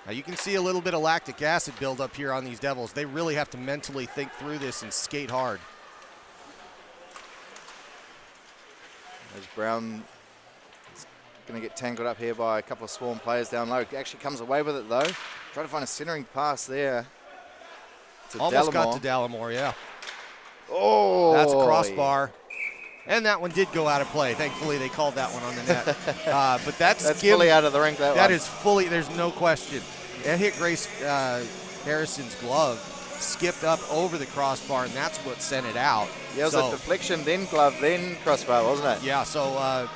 Now you can see a little bit of lactic acid build up here on these Devils. They really have to mentally think through this and skate hard. As Brown is going to get tangled up here by a couple of Swarm players down low. Actually comes away with it though. Try to find a centering pass there to Almost Delamore. got to Delamore, yeah. Oh! That's a crossbar. And that one did go out of play. Thankfully, they called that one on the net. But that's fully out of the rink, that one. That is fully, there's no question. It hit Grace Harrison's glove, skipped up over the crossbar, and that's what sent it out. Yeah, it was a deflection, then glove, then crossbar, wasn't it? Yeah, so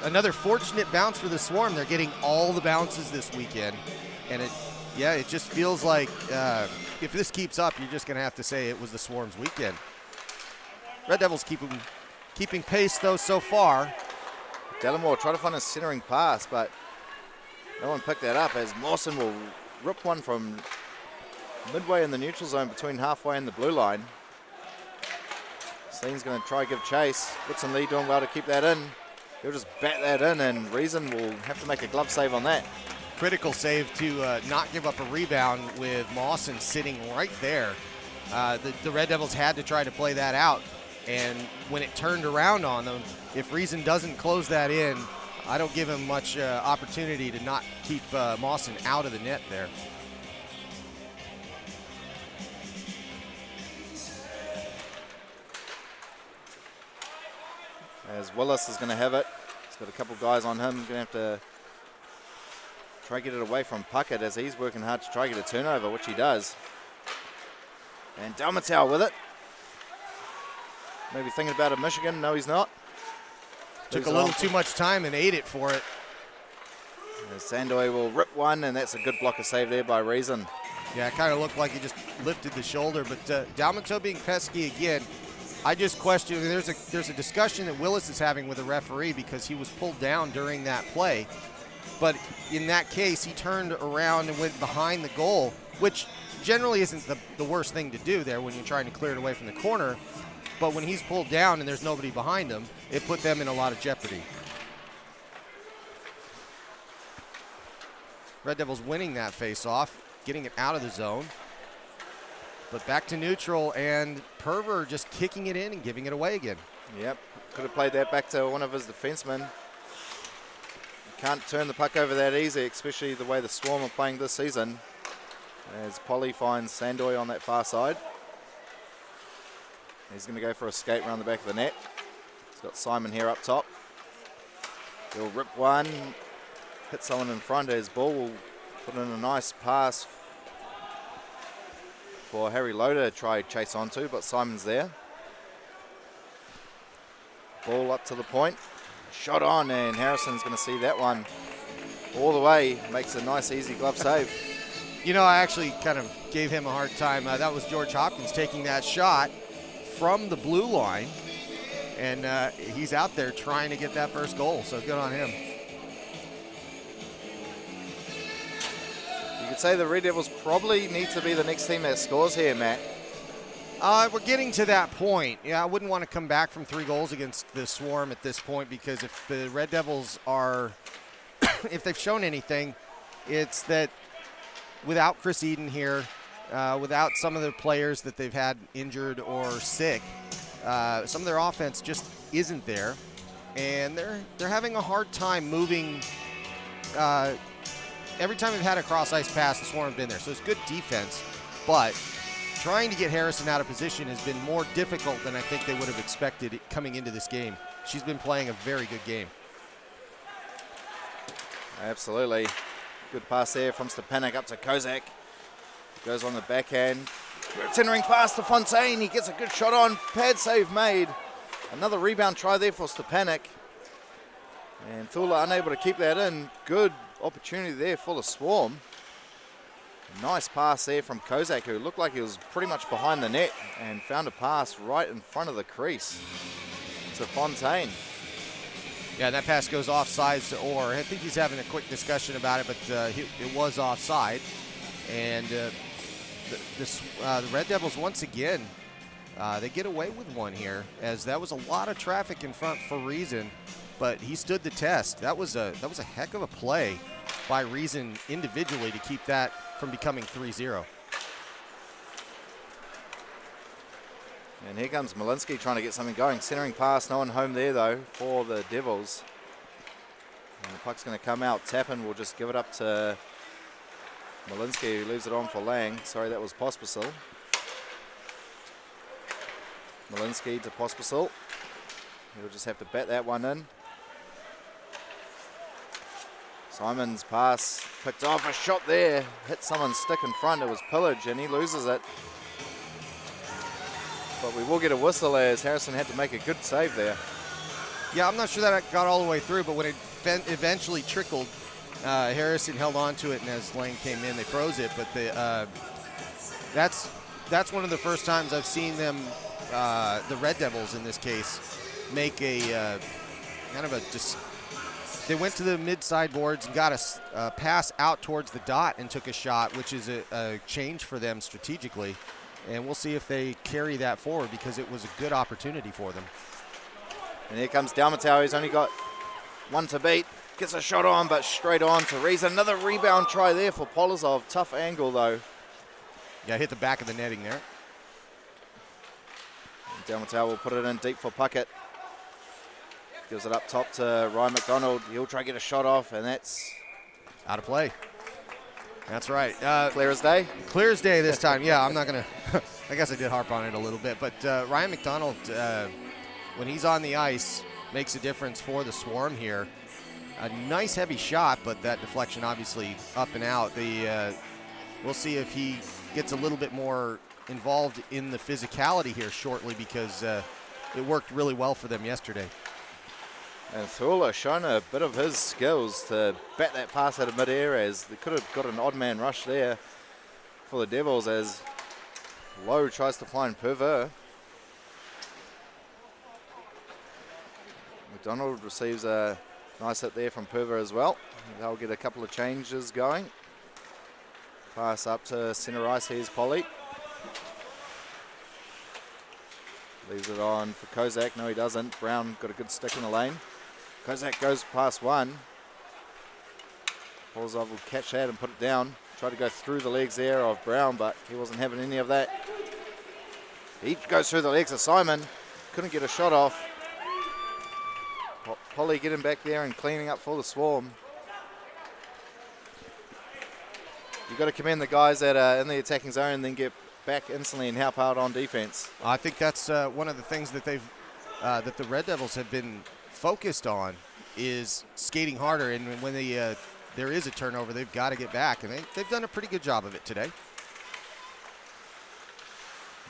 another fortunate bounce for the Swarm. They're getting all the bounces this weekend. And it just feels like if this keeps up, you're just going to have to say it was the Swarm's weekend. Red Devils keeping pace, though, so far. Delamore tried to find a centering pass, but no one picked that up as Mawson will rip one from midway in the neutral zone between halfway and the blue line. Steen's going to try to give chase. Whitson Lee doing well to keep that in. He'll just bat that in, and Reason will have to make a glove save on that. Critical save to not give up a rebound with Mawson sitting right there. The Red Devils had to try to play that out. And when it turned around on them, if Reason doesn't close that in, I don't give him much opportunity to not keep Mawson out of the net there. As Willis is going to have it. He's got a couple guys on him. Going to have to try to get it away from Puckett as he's working hard to try to get a turnover, which he does. And Dalmatau with it. Maybe thinking about a Michigan. No, he's not. Took a little too much time and ate it for it. Sandoy will rip one, and that's a good blocker save there by Reason. Yeah, it kind of looked like he just lifted the shoulder, but Dalmatau being pesky again. I just question, there's a discussion that Willis is having with the referee because he was pulled down during that play. But in that case, he turned around and went behind the goal, which generally isn't the worst thing to do there when you're trying to clear it away from the corner. But when he's pulled down and there's nobody behind him, it put them in a lot of jeopardy. Red Devils winning that face-off, getting it out of the zone. But back to neutral, and Perver just kicking it in and giving it away again. Yep, could have played that back to one of his defensemen. Can't turn the puck over that easy, especially the way the Swarm are playing this season. As Polly finds Sandoy on that far side. He's going to go for a skate around the back of the net. He's got Simon here up top. He'll rip one, hit someone in front. His ball will put in a nice pass for Harry Loader to try chase onto, but Simon's there. Ball up to the point. Shot on, and Harrison's going to see that one all the way. Makes a nice, easy glove save. You know, I actually kind of gave him a hard time. That was George Hopkins taking that shot from the blue line, and he's out there trying to get that first goal, so good on him. You could say the Red Devils probably need to be the next team that scores here, Matt. We're getting to that point. Yeah, I wouldn't want to come back from 3 goals against the Swarm at this point, because if the Red Devils are, if they've shown anything, it's that without Chris Eden here, without some of the players that they've had injured or sick, some of their offense just isn't there, and they're having a hard time moving every time we've had a cross ice pass, the Swarm have been there. So it's good defense, but trying to get Harrison out of position has been more difficult than I think they would have expected coming into this game. She's been playing a very good game. Absolutely. Good pass there from Stepanek up to Kozak. Goes on the backhand. Centering pass to Fontaine. He gets a good shot on. Pad save made. Another rebound try there for Stepanek. And Thula unable to keep that in. Good opportunity there for the Swarm. Nice pass there from Kozak, who looked like he was pretty much behind the net and found a pass right in front of the crease to Fontaine. Yeah, that pass goes offsides to Orr. I think he's having a quick discussion about it, but it was offside. And the Red Devils, once again, they get away with one here, as that was a lot of traffic in front for Reason, but he stood the test. That was a heck of a play by Reason individually to keep that from becoming 3-0. And here comes Malinsky trying to get something going. Centering pass, no one home there though for the Devils. And the puck's going to come out. Tappan will just give it up to Malinsky, who leaves it on for Lang. Sorry, that was Pospisil. Malinsky to Pospisil. He'll just have to bat that one in. Simon's pass picked off, a shot there. Hit someone's stick in front. It was Pillage and he loses it. But we will get a whistle as Harrison had to make a good save there. Yeah, I'm not sure that got all the way through, but when it eventually trickled, Harrison held on to it, and as Lang came in, they froze it. But that's one of the first times I've seen them, the Red Devils in this case, make a kind of a they went to the mid-side boards and got a pass out towards the dot and took a shot, which is a change for them strategically. And we'll see if they carry that forward, because it was a good opportunity for them. And here comes Dalmatau. He's only got one to beat. Gets a shot on, but straight on to Reason. Another rebound try there for Polozov. Tough angle, though. Yeah, hit the back of the netting there. And Dalmatau will put it in deep for Puckett. Gives it up top to Ryan McDonald. He'll try to get a shot off, and that's out of play. That's right. Clear as day? Clear as day this time. Yeah, I'm not going to – I guess I did harp on it a little bit. But Ryan McDonald, when he's on the ice, makes a difference for the Swarm here. A nice heavy shot, but that deflection obviously up and out. We'll see if he gets a little bit more involved in the physicality here shortly, because it worked really well for them yesterday. And Thula shown a bit of his skills to bat that pass out of mid-air, as they could have got an odd man rush there for the Devils, as Lowe tries to find Perver. McDonald receives a nice hit there from Perver as well. They'll get a couple of changes going. Pass up to center ice. Here's Polly. Leaves it on for Kozak. No, he doesn't. Brown got a good stick in the lane. Kozak goes past one. Polozov will catch that and put it down. Try to go through the legs there of Brown, but he wasn't having any of that. He goes through the legs of Simon. Couldn't get a shot off. Polly getting back there and cleaning up for the Swarm. You've got to commend the guys that are in the attacking zone and then get back instantly and help out on defense. I think that's one of the things that that the Red Devils have been focused on, is skating harder, and when there is a turnover, they've got to get back, and they've done a pretty good job of it today.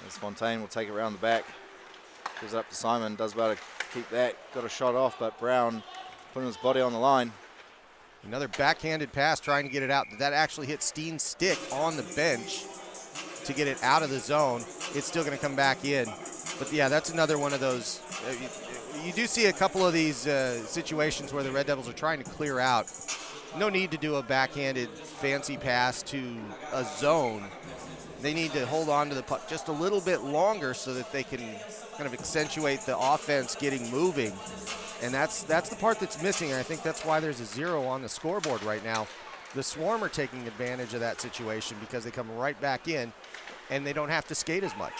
As Fontaine will take it around the back. Gives it up to Simon, does well to keep that. Got a shot off, but Brown putting his body on the line. Another backhanded pass trying to get it out. That actually hit Steen's stick on the bench to get it out of the zone. It's still going to come back in. But yeah, that's another one of those. You do see a couple of these situations where the Red Devils are trying to clear out. No need to do a backhanded fancy pass to a zone. They need to hold on to the puck just a little bit longer so that they can kind of accentuate the offense getting moving. And that's the part that's missing. I think that's why there's a 0 on the scoreboard right now. The Swarm are taking advantage of that situation because they come right back in and they don't have to skate as much.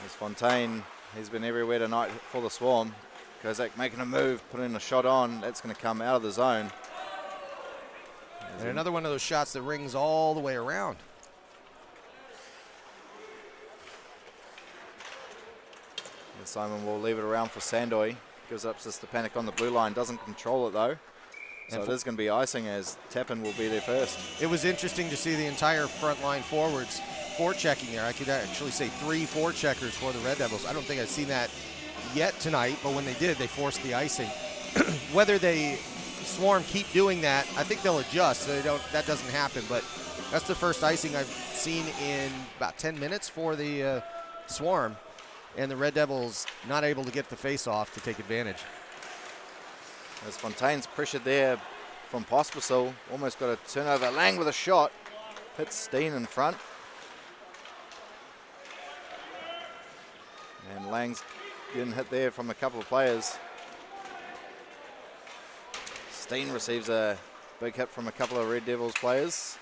There's Fontaine. He's been everywhere tonight for the Swarm. Kozak making a move, putting a shot on. That's going to come out of the zone. And another one of those shots that rings all the way around. And Simon will leave it around for Sandoy. Gives up to Stepanek on the blue line. Doesn't control it though. So it is going to be icing as Tappan will be there first. It was interesting to see the entire front line forwards forechecking there. I could actually say 3 forecheckers for the Red Devils. I don't think I've seen that yet tonight, but when they did, they forced the icing. Whether they Swarm keep doing that, I think they'll adjust so that doesn't happen, but that's the first icing I've seen in about 10 minutes for the Swarm, and the Red Devils not able to get the face off to take advantage. As Fontaine's pressured there from Pospisil, almost got a turnover. Lang with a shot, hits Steen in front. And Lang's getting hit there from a couple of players. Steen receives a big hit from a couple of Red Devils players.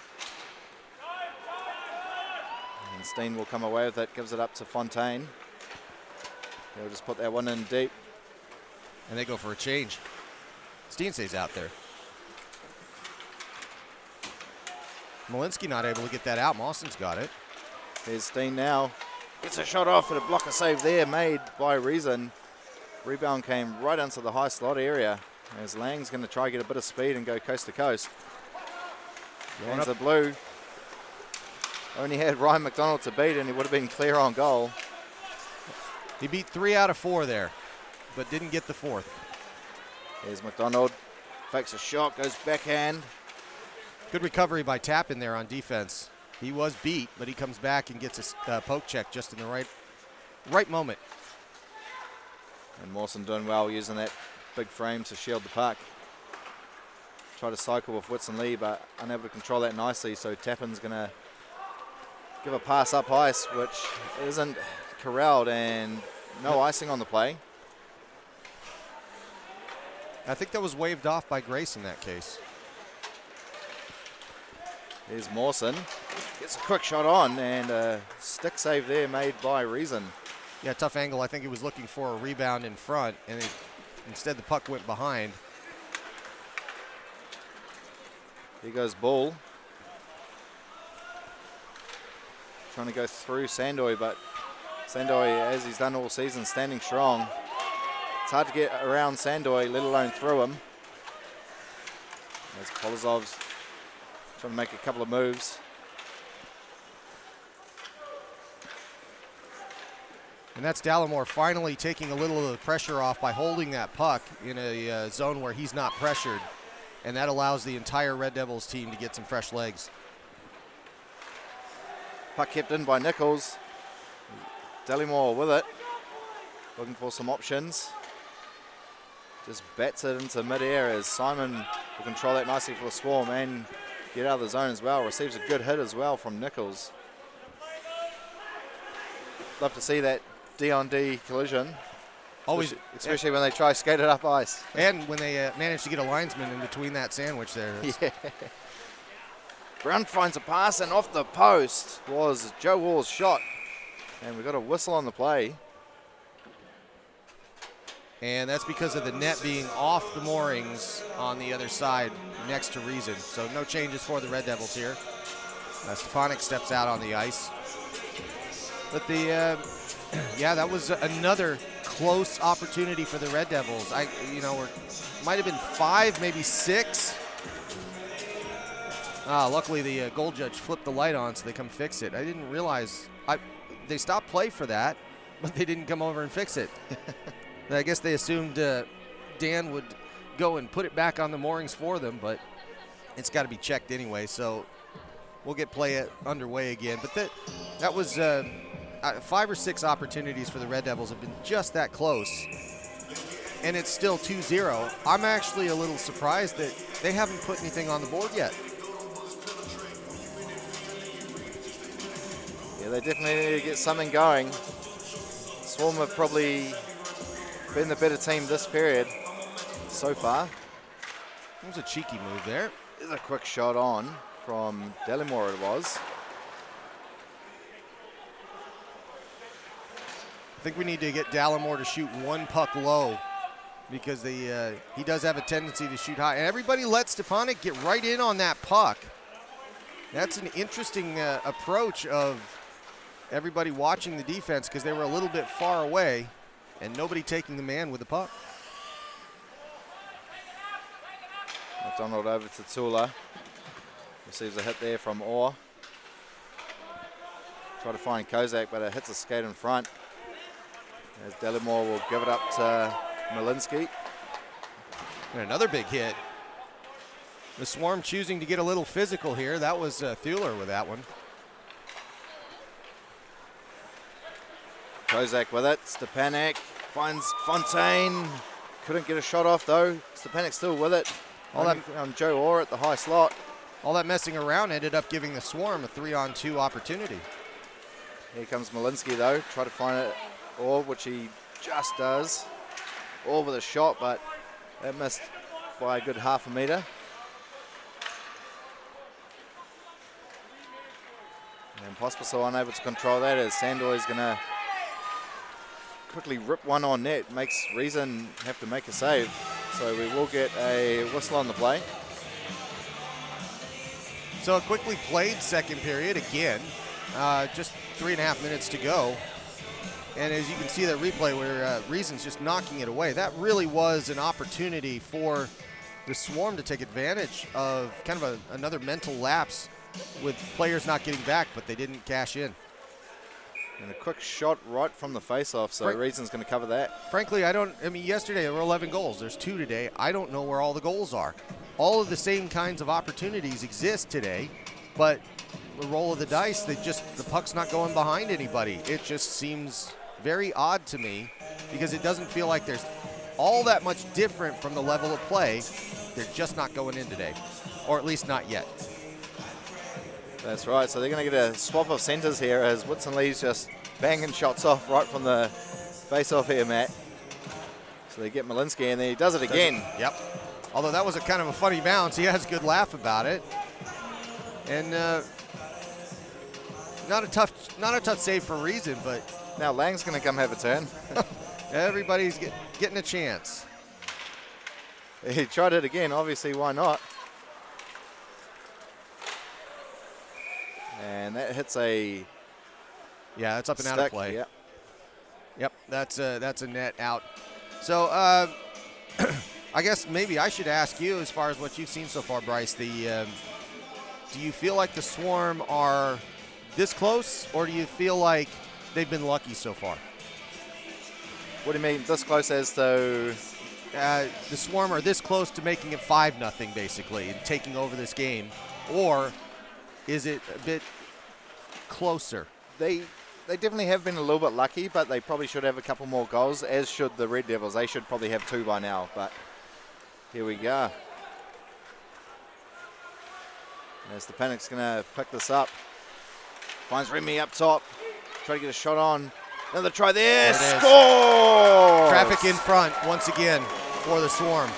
And Steen will come away with it, gives it up to Fontaine. They'll just put that one in deep. And they go for a change. Steen stays out there. Malinsky not able to get that out. Mawson's got it. Here's Steen now. Gets a shot off and a blocker save there made by Reason. Rebound came right into the high slot area as Lang's going to try to get a bit of speed and go coast to coast. Lands the blue. Only had Ryan McDonald to beat and he would have been clear on goal. He beat 3 out of 4 there, but didn't get the 4th. Here's McDonald. Fakes a shot, goes backhand. Good recovery by Tappan there on defense. He was beat, but he comes back and gets a poke check just in the right moment. And Mawson doing well using that big frame to shield the puck. Try to cycle with Whitson Lee, but unable to control that nicely, so Tappan's going to give a pass up ice, which isn't corralled, and no icing on the play. I think that was waved off by Grace in that case. Here's Mawson. Gets a quick shot on, and a stick save there made by Reason. Yeah, tough angle. I think he was looking for a rebound in front, and instead the puck went behind. Here goes Bull. Trying to go through Sandoy, but Sandoy, as he's done all season, standing strong. It's hard to get around Sandoy, let alone through him. As Polozov's trying to make a couple of moves. And that's Dallimore finally taking a little of the pressure off by holding that puck in a zone where he's not pressured. And that allows the entire Red Devils team to get some fresh legs. Puck kept in by Nichols. Dallimore with it. Looking for some options. Just bats it into mid-air as Simon will control that nicely for the Swarm and get out of the zone as well. Receives a good hit as well from Nichols. Love to see that D-on-D collision. Always, especially when they try to skate it up ice. And when they manage to get a linesman in between that sandwich there. Yeah. Brown finds a pass, and off the post was Joe Wall's shot. And we got a whistle on the play. And that's because of the net being off the moorings on the other side next to Reason. So no changes for the Red Devils here. Stepanek steps out on the ice. But yeah, that was another close opportunity for the Red Devils. Might have been 5, maybe 6. Luckily the goal judge flipped the light on so they come fix it. I didn't realize, they stopped play for that, but they didn't come over and fix it. I guess they assumed Dan would go and put it back on the moorings for them, but it's got to be checked anyway, so we'll get play underway again. But that was 5 or 6 opportunities for the Red Devils have been just that close, and it's still 2-0. I'm actually a little surprised that they haven't put anything on the board yet. Yeah, they definitely need to get something going. Swarm have probably been the better team this period so far. That was a cheeky move there. There's a quick shot on from Dallimore it was. I think we need to get Dallimore to shoot one puck low because he does have a tendency to shoot high. And everybody let Stepanek get right in on that puck. That's an interesting approach of everybody watching the defense because they were a little bit far away and nobody taking the man with the puck. McDonald over to Tula. Receives a hit there from Orr. Try to find Kozak, but it hits a skate in front. As Delamore will give it up to Malinsky. And another big hit. The Swarm choosing to get a little physical here. That was Thuler with that one. Kozak with it. Stepanek finds Fontaine. Couldn't get a shot off though. Stepanek still with it. All that, Joe Orr at the high slot. all that messing around ended up giving the Swarm a 3-on-2 opportunity. Here comes Malinsky though. Try to find it. Orr, which he just does. Orr with a shot, but that missed by a good half a metre. And Pospisil unable to control that as Sandor is going to quickly rip one on net. Makes Reason have to make a save. So we will get a whistle on the play. So a quickly played second period again. Just 3.5 minutes to go. And as you can see that replay where Reason's just knocking it away, that really was an opportunity for the Swarm to take advantage of kind of another mental lapse with players not getting back, but they didn't cash in. And a quick shot right from the face-off, so Reason's going to cover that. Frankly, I mean, yesterday there were 11 goals. There's 2 today. I don't know where all the goals are. All of the same kinds of opportunities exist today, but the roll of the dice, the puck's not going behind anybody. It just seems very odd to me because it doesn't feel like there's all that much different from the level of play. They're just not going in today, or at least not yet. That's right, so they're going to get a swap of centres here as Whitson Lee's just banging shots off right from the face-off here, Matt. So they get Malinsky, and then he does it again. Yep. Although that was a kind of a funny bounce. He has a good laugh about it. And not a tough save for Reason, but now Lang's going to come have a turn. everybody's getting a chance. He tried it again, obviously, why not? And that hits a... Yeah, it's up and out of play. Yep. Yep, that's a net out. So I guess maybe I should ask you, as far as what you've seen so far, Bryce, do you feel like the Swarm are this close, or do you feel like they've been lucky so far? What do you mean, this close as though... the Swarm are this close to making it 5-0, basically, and taking over this game, or is it a bit closer? They definitely have been a little bit lucky, but they probably should have a couple more goals, as should the Red Devils. They should probably have 2 by now, but here we go. As the Panic's going to pick this up. Finds Remy up top. Try to get a shot on. Another try there. Score! Traffic in front once again for the Swarm.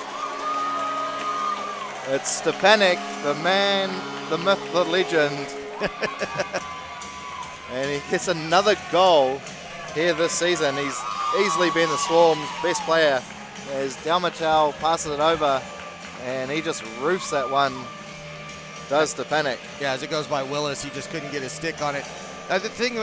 It's Stepanek, the man, the myth, the legend. And he gets another goal here this season. He's easily been the Swarm's best player as Dalmatel passes it over and he just roofs that one, does Stepanek. Yeah, as it goes by Willis, he just couldn't get his stick on it. The thing,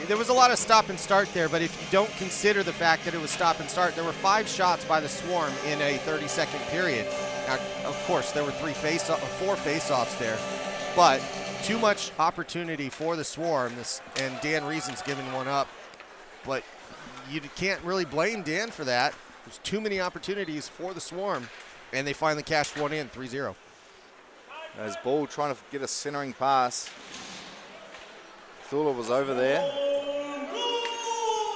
there was a lot of stop and start there, but if you don't consider the fact that it was stop and start, there were 5 shots by the Swarm in a 30-second period. Now, of course, there were 4 face-offs there, but too much opportunity for the Swarm, and Dan Reason's giving one up. But you can't really blame Dan for that. There's too many opportunities for the Swarm, and they finally cashed one in, 3-0. As Ball trying to get a centering pass. Thula was over there.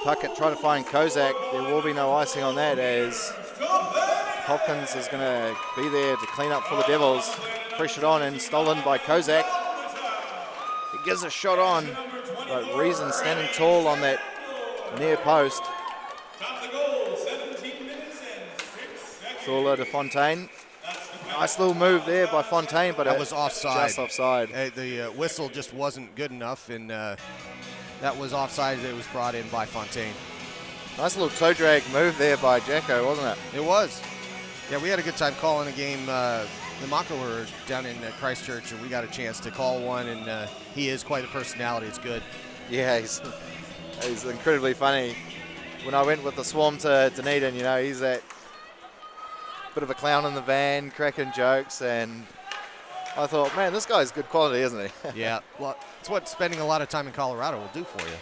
Puckett trying to find Kozak. There will be no icing on that as Hopkins is going to be there to clean up for the Devils. Pressured on and stolen by Kozak. He gives a shot on, but Reason standing tall on that near post. Thula to Fontaine. Nice little move there by Fontaine, but that was offside. Just offside. The whistle just wasn't good enough, and that was offside that was brought in by Fontaine. Nice little toe drag move there by Jacko, wasn't it? It was. Yeah, we had a good time calling a game. The Mako were down in Christchurch, and we got a chance to call one, and he is quite a personality. It's good. Yeah, he's incredibly funny. When I went with the Swarm to Dunedin, you know, he's that bit of a clown in the van, cracking jokes, and I thought, man, this guy's good quality, isn't he? Yeah, well, it's what spending a lot of time in Colorado will do for you.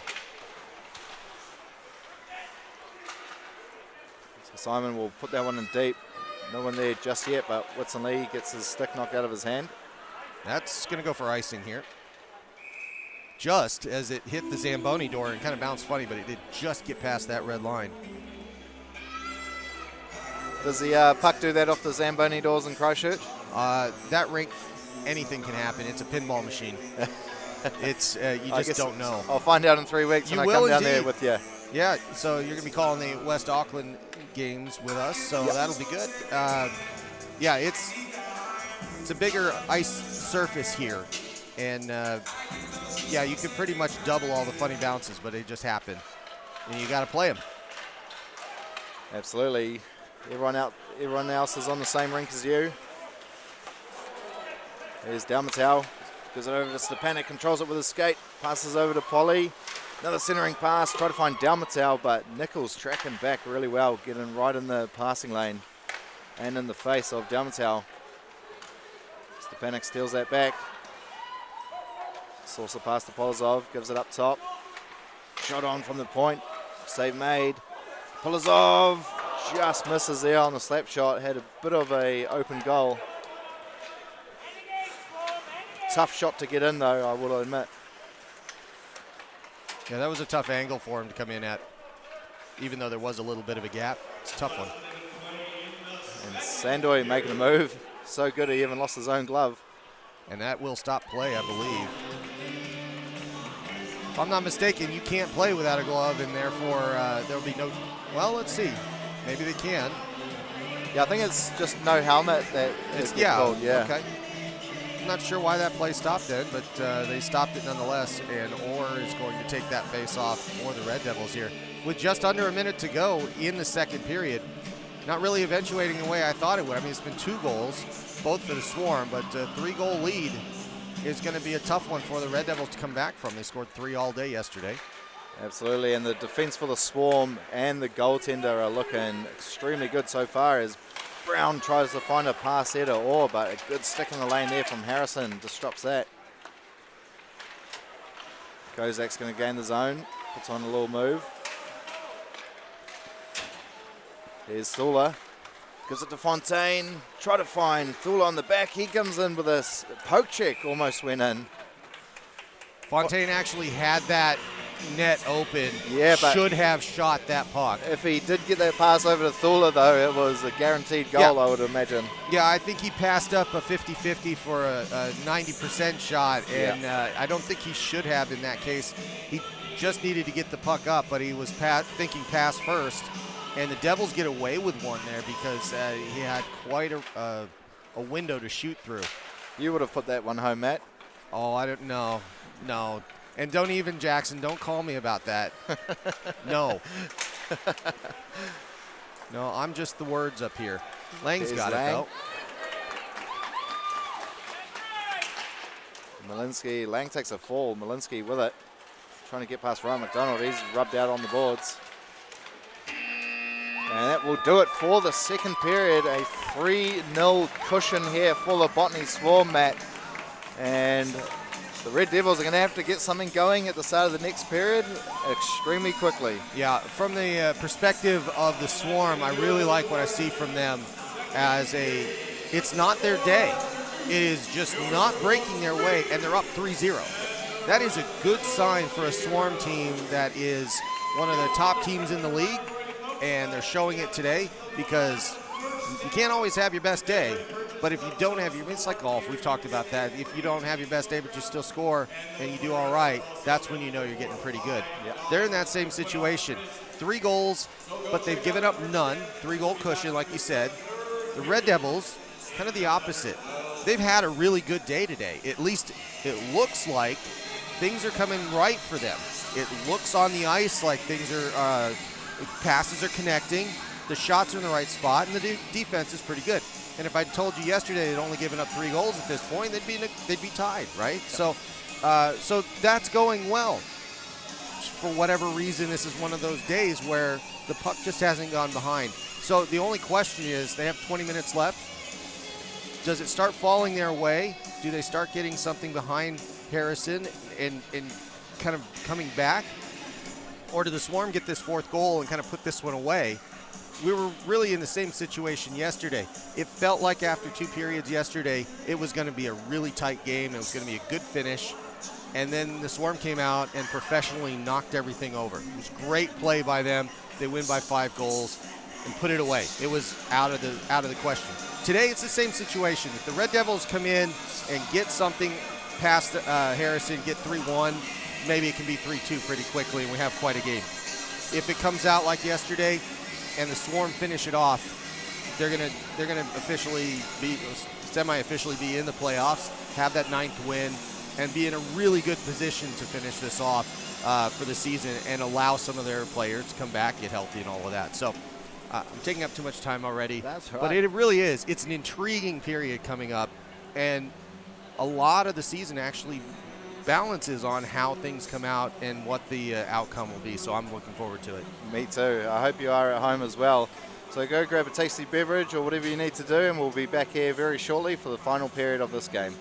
So Simon will put that one in deep. No one there just yet, but Whitson Lee gets his stick knocked out of his hand. That's going to go for icing here. Just as it hit the Zamboni door and kind of bounced funny, but it did just get past that red line. Does the puck do that off the Zamboni doors in Christchurch? That rink, anything can happen. It's a pinball machine. It's you just don't know. I'll find out in 3 weeks when I come down there with you. Yeah, so you're going to be calling the West Auckland games with us, so that'll be good. Yeah, it's a bigger ice surface here, and yeah, you can pretty much double all the funny bounces, but they just happen, and you got to play them. Absolutely. Everyone else is on the same rink as you. There's Dalmatau. Gives it over to Stepanek, controls it with his skate, passes over to Polly. Another centering pass, try to find Dalmatau, but Nichols tracking back really well, getting right in the passing lane and in the face of Dalmatau. Stepanek steals that back. Saucer pass to Polozov, gives it up top. Shot on from the point, save made. Polozov just misses there on the slap shot, had a bit of a open goal. Tough shot to get in though, I will admit. Yeah, that was a tough angle for him to come in at, even though there was a little bit of a gap. It's a tough one. And Sandoy making a move. So good he even lost his own glove. And that will stop play, I believe. If I'm not mistaken, you can't play without a glove, and therefore there'll be no, well, let's see. Maybe they can. Yeah, I think it's just no helmet that It's, gets called, yeah. Okay. I'm not sure why that play stopped then, but they stopped it nonetheless, and Orr is going to take that face off for the Red Devils here. With just under a minute to go in the second period, not really eventuating the way I thought it would. I mean, it's been 2 goals, both for the Swarm, but a 3-goal lead is going to be a tough one for the Red Devils to come back from. They scored 3 all day yesterday. Absolutely, and the defense for the Swarm and the goaltender are looking extremely good so far as Brown tries to find a pass there to Orr, but a good stick in the lane there from Harrison disrupts that. Kozak's going to gain the zone, puts on a little move. Here's Thula, gives it to Fontaine, try to find Thula on the back. He comes in with a poke check, almost went in. Fontaine actually had that net open, yeah, but should have shot that puck. If he did get that pass over to Thula, though, it was a guaranteed goal, Yeah. I would imagine. Yeah, I think he passed up a 50-50 for a 90% shot, and I don't think he should have in that case. He just needed to get the puck up, but he was thinking pass first, and the Devils get away with one there because he had quite a window to shoot through. You would have put that one home, Matt. Oh, I don't know. No. And don't even, Jackson, don't call me about that. No. No, I'm just the words up here. Lang's got it, though. Malinsky, Lang takes a fall. Malinsky with it. Trying to get past Ryan McDonald. He's rubbed out on the boards. And that will do it for the second period. A 3-0 cushion here for the Botany Swarm, Matt. And the Red Devils are going to have to get something going at the start of the next period extremely quickly. Yeah, from the perspective of the Swarm, I really like what I see from them as it's not their day. It is just not breaking their way, and they're up 3-0. That is a good sign for a Swarm team that is one of the top teams in the league, and they're showing it today because you can't always have your best day. But if you don't have it's like golf, we've talked about that. If you don't have your best day but you still score and you do all right, that's when you know you're getting pretty good. Yep. They're in that same situation. 3 goals, but they've given up none. 3-goal cushion, like you said. The Red Devils, kind of the opposite. They've had a really good day today. At least it looks like things are coming right for them. It looks on the ice like things are passes are connecting, the shots are in the right spot, and the defense is pretty good. And if I told you yesterday they'd only given up 3 goals at this point, they'd be tied, right? So that's going well. For whatever reason, this is one of those days where the puck just hasn't gone behind. So the only question is, they have 20 minutes left. Does it start falling their way? Do they start getting something behind Harrison and kind of coming back? Or do the Swarm get this 4th goal and kind of put this one away? We were really in the same situation yesterday. It felt like after 2 periods yesterday, it was going to be a really tight game. It was going to be a good finish. And then the Swarm came out and professionally knocked everything over. It was great play by them. They win by 5 goals and put it away. It was out of the question. Today, it's the same situation. If the Red Devils come in and get something past Harrison, get 3-1, maybe it can be 3-2 pretty quickly, and we have quite a game. If it comes out like yesterday, and the Swarm finish it off, they're gonna officially be semi-officially be in the playoffs, have that 9th win, and be in a really good position to finish this off for the season and allow some of their players to come back, get healthy, and all of that. So. I'm taking up too much time already. That's right. But it really is. It's an intriguing period coming up, and a lot of the season actually balances on how things come out and what the outcome will be. So I'm looking forward to it. Me too. I hope you are at home as well. So go grab a tasty beverage or whatever you need to do, and we'll be back here very shortly for the final period of this game.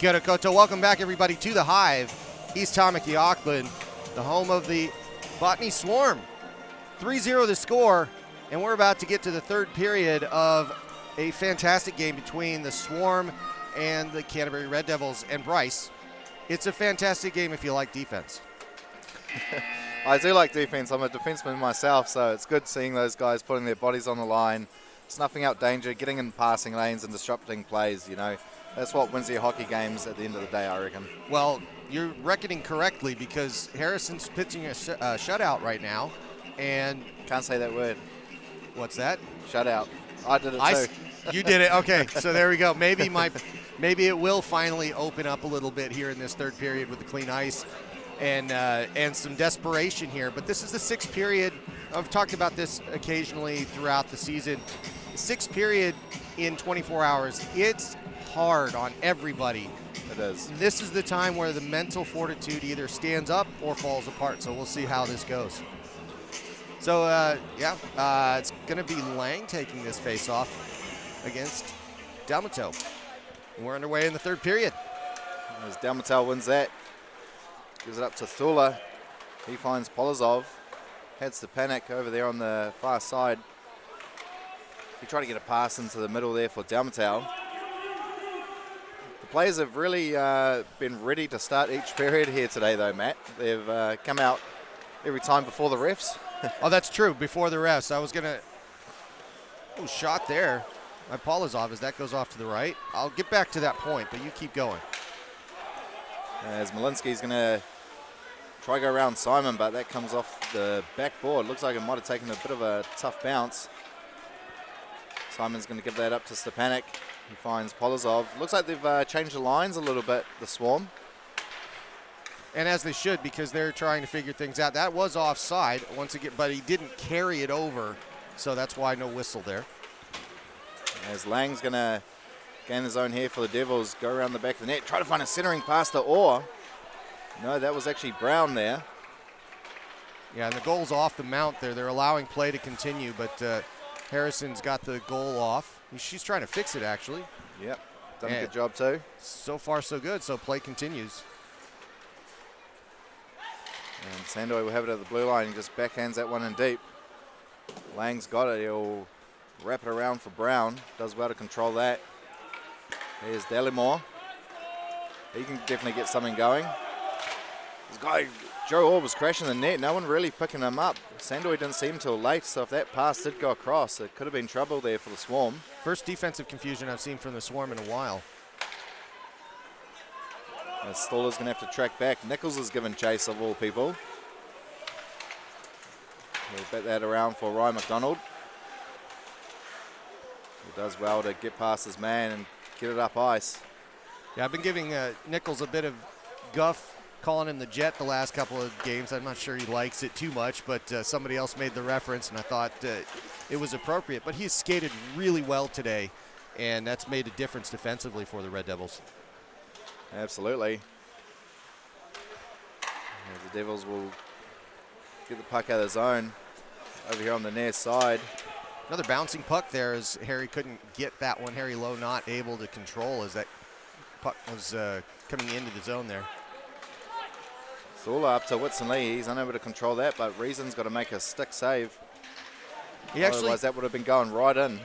Kia ora koutou. Welcome back, everybody, to the Hive, East Tamaki, Auckland, the home of the Botany Swarm. 3-0 the score, and we're about to get to the third period of a fantastic game between the Swarm and the Canterbury Red Devils. And Bryce, it's a fantastic game if you like defense. I do like defense. I'm a defenseman myself, so it's good seeing those guys putting their bodies on the line, snuffing out danger, getting in passing lanes and disrupting plays, you know. That's what wins your hockey games at the end of the day, I reckon. Well, you're reckoning correctly because Harrison's pitching a shutout right now. And can't say that word. What's that? Shutout. I did it too. You did it. Okay, so there we go. Maybe it will finally open up a little bit here in this third period with the clean ice and some desperation here. But this is the sixth period. I've talked about this occasionally throughout the season. Sixth period in 24 hours. It's hard on everybody. It is. This is the time where the mental fortitude either stands up or falls apart. So we'll see how this goes. So, it's going to be Lang taking this face-off against Dalmato. And we're underway in the third period. As Dalmato wins that, gives it up to Thula. He finds Polozov. Heads to Panic over there on the far side. He tried to get a pass into the middle there for Dalmato. The players have really been ready to start each period here today, though, Matt. They've come out every time before the refs. Oh, that's true. Before the refs, I was going to... Oh, shot there by Polozov as that goes off to the right. I'll get back to that point, but you keep going. As Malinsky's going to try to go around Simon, but that comes off the backboard. Looks like it might have taken a bit of a tough bounce. Simon's going to give that up to Stepanek. He finds Polozov. Looks like they've changed the lines a little bit, the Swarm. And as they should, because they're trying to figure things out. That was offside once again, but he didn't carry it over, so that's why no whistle there. As Lang's going to gain the zone here for the Devils, go around the back of the net, try to find a centering pass to Orr. No, that was actually Brown there. Yeah, and the goal's off the mount there. They're allowing play to continue, but Harrison's got the goal off. She's trying to fix it, actually. Yep, done a good job too. So far, so good, so play continues. And Sandoy will have it at the blue line. He just backhands that one in deep. Lang's got it. He'll wrap it around for Brown. Does well to control that. There's Delimore. He can definitely get something going. This guy, Joe Orr, was crashing the net. No one really picking him up. Sandoy didn't see him till late, so if that pass did go across, it could have been trouble there for the Swarm. First defensive confusion I've seen from the Swarm in a while. As Stoller's going to have to track back. Nichols is given chase, of all people. He'll bet that around for Ryan McDonald. He does well to get past his man and get it up ice. Yeah, I've been giving Nichols a bit of guff, calling him the Jet the last couple of games. I'm not sure he likes it too much, but somebody else made the reference, and I thought it was appropriate. But he's skated really well today, and that's made a difference defensively for the Red Devils. Absolutely. The Devils will get the puck out of the zone over here on the near side. Another bouncing puck there as Harry couldn't get that one. Harry Lowe not able to control as that puck was coming into the zone there. Thula up to Whitson Lee. He's unable to control that, but Reason's got to make a stick save. Otherwise, that would have been going right in.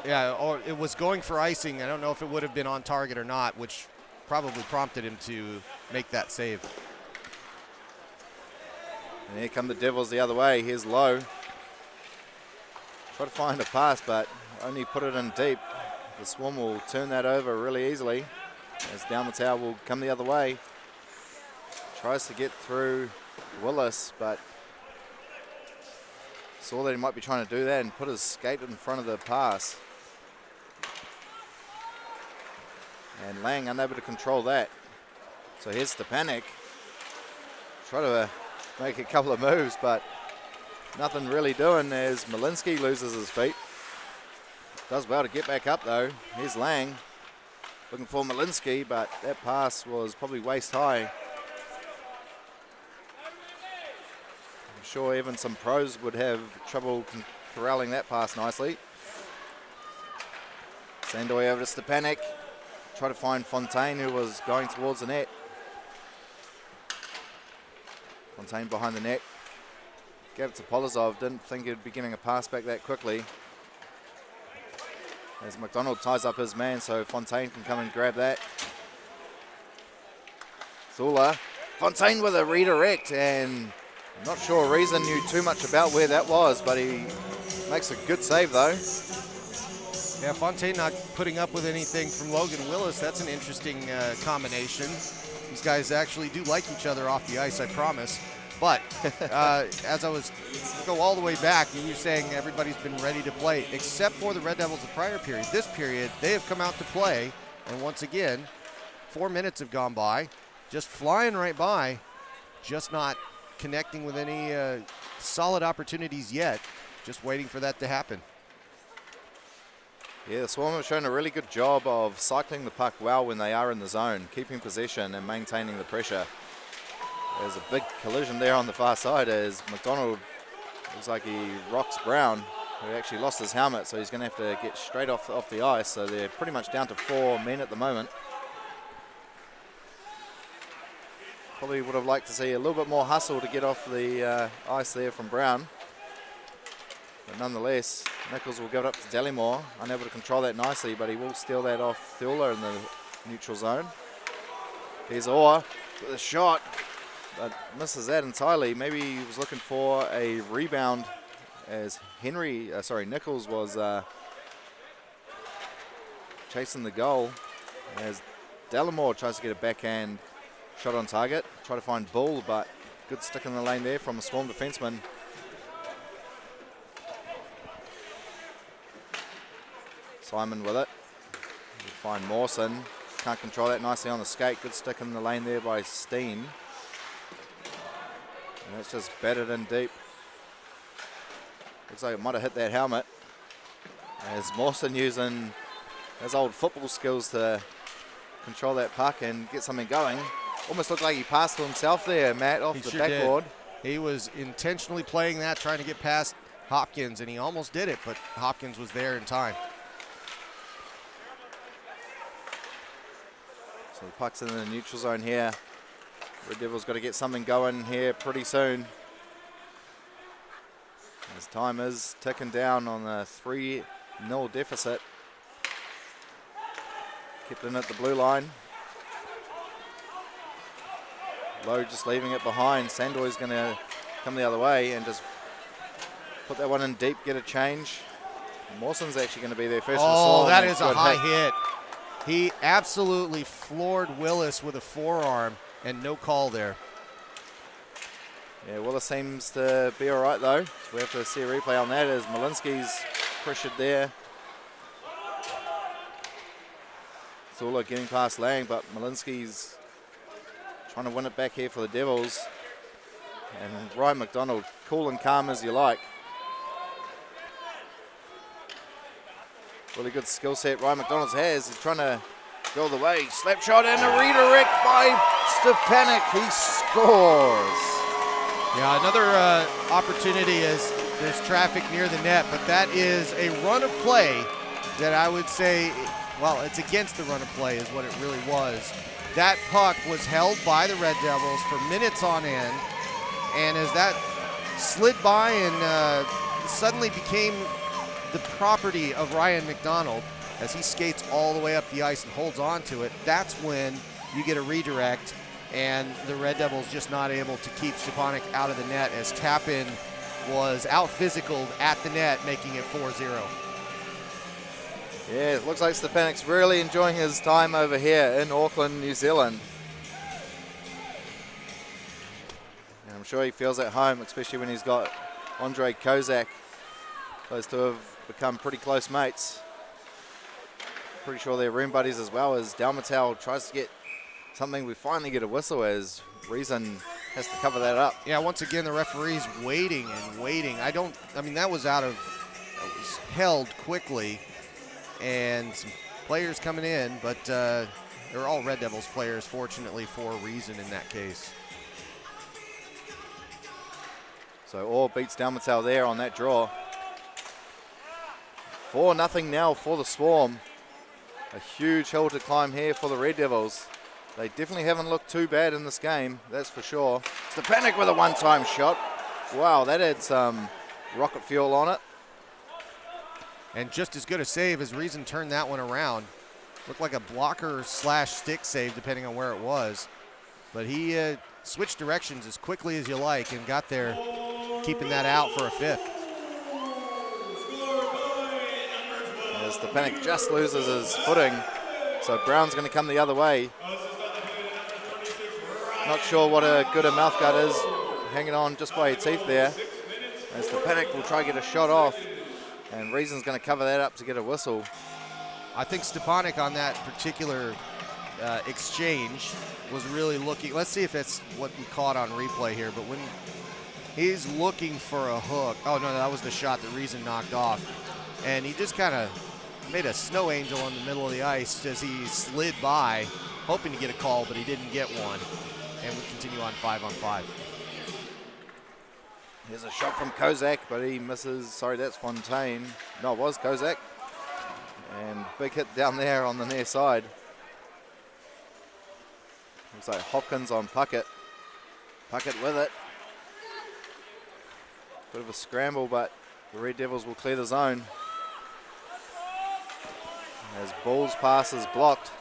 Yeah, or it was going for icing. I don't know if it would have been on target or not, which probably prompted him to make that save. And here come the Devils the other way. Here's Lowe. Try to find a pass, but only put it in deep. The Swarm will turn that over really easily as Dalmato will come the other way. Tries to get through Willis, but saw that he might be trying to do that and put his skate in front of the pass. And Lang unable to control that. So here's the panic. Try to make a couple of moves, but nothing really doing as Malinsky loses his feet. Does well to get back up though. Here's Lang looking for Malinsky, but that pass was probably waist high. I'm sure even some pros would have trouble corralling that pass nicely. Sandoy over to Stepanek. try to find Fontaine, who was going towards the net. Fontaine behind the net. Gave it to Polozov. Didn't think he'd be getting a pass back that quickly. As McDonald ties up his man, so Fontaine can come and grab that. Thula. Fontaine with a redirect, and I'm not sure Reason knew too much about where that was, but he makes a good save though. Yeah, Fontaine not putting up with anything from Logan Willis. That's an interesting combination. These guys actually do like each other off the ice, I promise. But as I was go all the way back, and you're saying everybody's been ready to play, except for the Red Devils the prior period. This period, they have come out to play, and once again, 4 minutes have gone by, just flying right by, just not connecting with any solid opportunities yet, just waiting for that to happen. Yeah, the Swarm have shown a really good job of cycling the puck well when they are in the zone, keeping possession and maintaining the pressure. There's a big collision there on the far side as McDonald looks like he rocks Brown, who actually lost his helmet, so he's going to have to get straight off the ice. So they're pretty much down to 4 men at the moment. Probably would have liked to see a little bit more hustle to get off the ice there from Brown. But nonetheless, Nichols will give it up to Delimore, unable to control that nicely, but he will steal that off Thula in the neutral zone. Here's Orr with a shot, but misses that entirely. Maybe he was looking for a rebound as Nichols was chasing the goal as Delimore tries to get a backhand shot on target. Try to find Bull, but good stick in the lane there from a Swarm defenseman. Simon with it. You find Mawson. Can't control that nicely on the skate. Good stick in the lane there by Steen. And that's just batted in deep. Looks like it might have hit that helmet. As Mawson using his old football skills to control that puck and get something going. Almost looked like he passed to himself there, Matt, off the backboard. He was intentionally playing that, trying to get past Hopkins, and he almost did it, but Hopkins was there in time. So the puck's in the neutral zone here. Red Devils got to get something going here pretty soon. As time is ticking down on a 3-0 deficit. Kept in at the blue line. Lowe just leaving it behind. Sandoy's going to come the other way and just put that one in deep, get a change. Mawson's actually going to be there first. Oh, that is a high hit. He absolutely floored Willis with a forearm and no call there. Yeah, Willis seems to be all right though. We have to see a replay on that as Malinsky's pressured there. Thula getting past Lang, but Malinsky's trying to win it back here for the Devils. And Ryan McDonald, cool and calm as you like. Really good skill set Ryan McDonald has. He's trying to go the way. Slap shot and a redirect by Stepanek. He scores. Yeah, another opportunity as there's traffic near the net, but that is a run of play that I would say, well, it's against the run of play is what it really was. That puck was held by the Red Devils for minutes on end, and as that slid by and suddenly became the property of Ryan McDonald, as he skates all the way up the ice and holds on to it, that's when you get a redirect, and the Red Devils just not able to keep Stepanek out of the net as Tapin was out-physicaled at the net, making it 4-0. Yeah, it looks like Stepanek's really enjoying his time over here in Auckland, New Zealand. And I'm sure he feels at home, especially when he's got Andre Kozak. Those two have become pretty close mates. Pretty sure they're room buddies as well, as Dalmatel tries to get something. We finally get a whistle as Reason has to cover that up. Yeah, once again, the referee's waiting and waiting. I mean, that was it was held quickly, and some players coming in, but they're all Red Devils players, fortunately, for a reason in that case. So Orr beats Dalmatel there on that draw. 4-0 now for the Swarm. A huge hill to climb here for the Red Devils. They definitely haven't looked too bad in this game, that's for sure. Stepanek with a one-time shot. Wow, that had some rocket fuel on it. And just as good a save as Reason turned that one around. Looked like a blocker / stick save depending on where it was. But he switched directions as quickly as you like and got there, keeping that out for a fifth. As Stepanek just loses his footing, so Brown's going to come the other way. Not sure what a good a mouth guard is, hanging on just by your teeth there. As Stepanek will try to get a shot off, and Reason's going to cover that up to get a whistle. I think Stepanek on that particular exchange was really looking. Let's see if that's what we caught on replay here. But when he's looking for a hook, oh no, that was the shot that Reason knocked off, and he just kind of made a snow angel in the middle of the ice as he slid by, hoping to get a call, but he didn't get one. And we continue on 5-on-5. Here's a shot from Kozak, but he misses. Sorry, that's Fontaine. No, it was Kozak. And big hit down there on the near side. Looks like Hopkins on Puckett. Puckett with it. Bit of a scramble, but the Red Devils will clear the zone. As Bull's pass is blocked.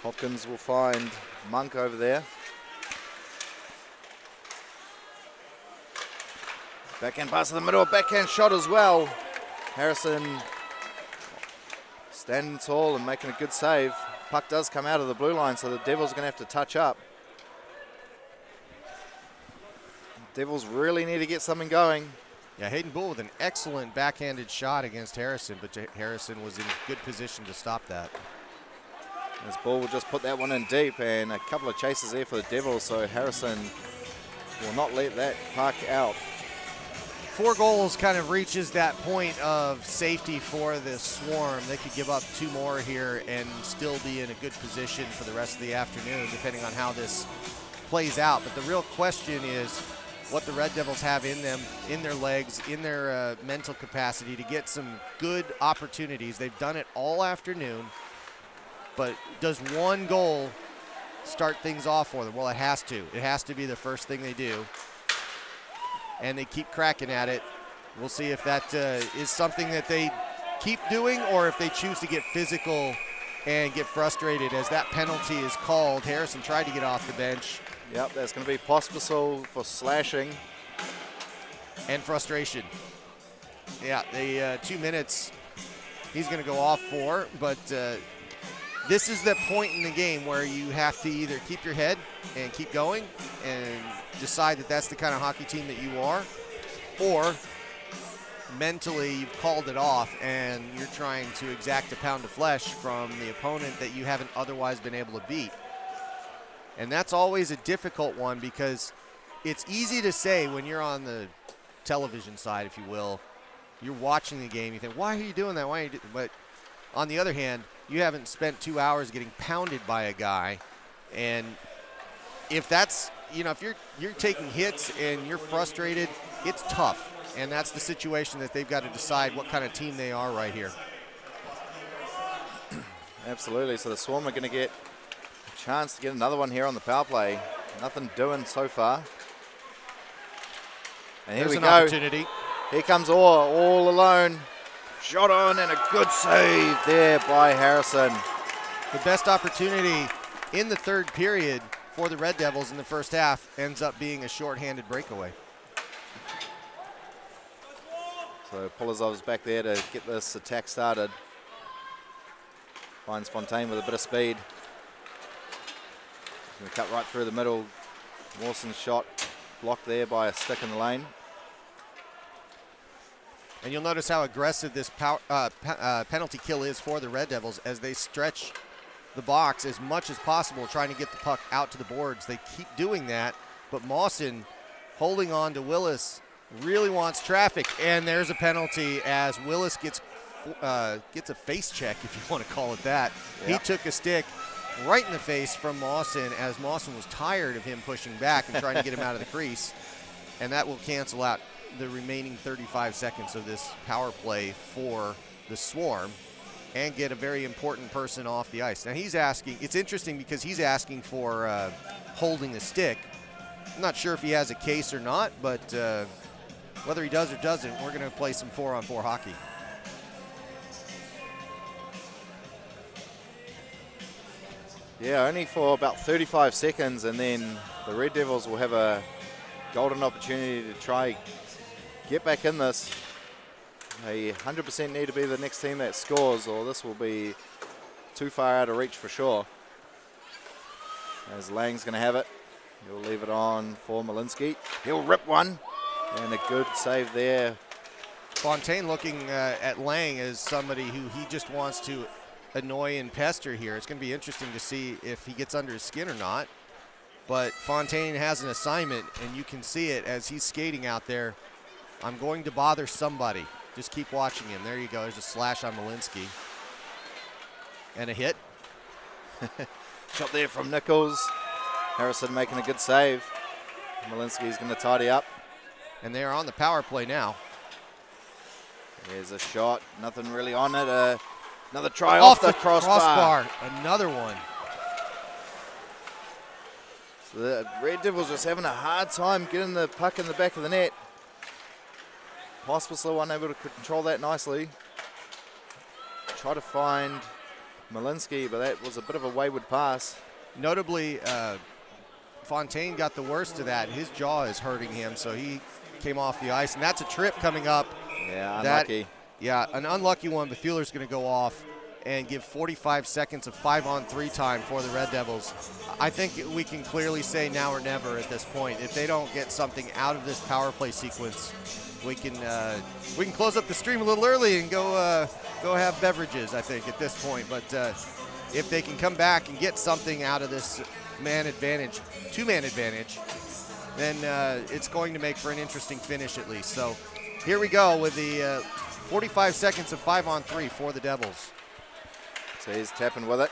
Hopkins will find Monk over there. Backhand pass in the middle, backhand shot as well. Harrison standing tall and making a good save. Puck does come out of the blue line, so the Devils are going to have to touch up. Devils really need to get something going. Yeah, Hayden Bull with an excellent backhanded shot against Harrison, but Harrison was in good position to stop that. As Bull will just put that one in deep, and a couple of chases there for the Devils, so Harrison will not let that puck out. 4 goals kind of reaches that point of safety for the Swarm. They could give up 2 more here and still be in a good position for the rest of the afternoon, depending on how this plays out. But the real question is what the Red Devils have in them, in their legs, in their mental capacity to get some good opportunities. They've done it all afternoon, but does one goal start things off for them? Well, it has to. It has to be the first thing they do. And they keep cracking at it. We'll see if that is something that they keep doing or if they choose to get physical and get frustrated as that penalty is called. Harrison tried to get off the bench. Yep, that's going to be Pospisil for slashing. And frustration. Yeah, the 2 minutes he's going to go off for, but this is the point in the game where you have to either keep your head and keep going and decide that that's the kind of hockey team that you are, or mentally you've called it off and you're trying to exact a pound of flesh from the opponent that you haven't otherwise been able to beat. And that's always a difficult one because it's easy to say when you're on the television side, if you will, you're watching the game, you think, why are you doing that? Why are you But on the other hand, you haven't spent 2 hours getting pounded by a guy. And if that's, you know, if you're taking hits and you're frustrated, it's tough. And that's the situation that they've got to decide what kind of team they are right here. Absolutely. So the Swarm are going to get a chance to get another one here on the power play. Nothing doing so far. And here There's we an go. opportunity. Here comes Orr, all alone. Shot on and a good save there by Harrison. The best opportunity in the third period for the Red Devils in the first half ends up being a shorthanded breakaway. So Polozov's back there to get this attack started. Finds Fontaine with a bit of speed. Going to cut right through the middle. Mawson's shot blocked there by a stick in the lane. And you'll notice how aggressive this penalty kill is for the Red Devils as they stretch the box as much as possible, trying to get the puck out to the boards. They keep doing that, but Mawson holding on to Willis really wants traffic, and there's a penalty as Willis gets a face check, if you want to call it that. Yeah. He took a stick right in the face from Mawson as Mawson was tired of him pushing back and trying to get him out of the crease, and that will cancel out. the remaining 35 seconds of this power play for the Swarm and get a very important person off the ice. Now he's asking, it's interesting because he's asking for holding the stick. I'm not sure if he has a case or not, but whether he does or doesn't, we're going to play some 4-on-4 hockey. Yeah, only for about 35 seconds, and then the Red Devils will have a golden opportunity to try get back in this. They 100% need to be the next team that scores, or this will be too far out of reach for sure. As Lang's going to have it. He'll leave it on for Malinsky. He'll rip one, and a good save there. Fontaine looking at Lang as somebody who he just wants to annoy and pester here. It's going to be interesting to see if he gets under his skin or not. But Fontaine has an assignment, and you can see it as he's skating out there. I'm going to bother somebody. Just keep watching him. There you go. There's a slash on Malinsky. And a hit. Shot there from Nichols. Harrison making a good save. Malinsky's going to tidy up. And they are on the power play now. There's a shot. Nothing really on it. Another try off the crossbar. Another one. So the Red Devils just having a hard time getting the puck in the back of the net. Pospisil unable to control that nicely. Try to find Malinsky, but that was a bit of a wayward pass. Notably, Fontaine got the worst of that. His jaw is hurting him, so he came off the ice. And that's a trip coming up. Yeah, unlucky. Yeah, an unlucky one, but Fueller's going to go off and give 45 seconds of 5-on-3 time for the Red Devils. I think we can clearly say now or never at this point. If they don't get something out of this power play sequence, we can close up the stream a little early and go have beverages, I think, at this point. But if they can come back and get something out of this man advantage, two-man advantage, then it's going to make for an interesting finish at least. So here we go with the 45 seconds of 5-on-3 for the Devils. So he's tapping with it.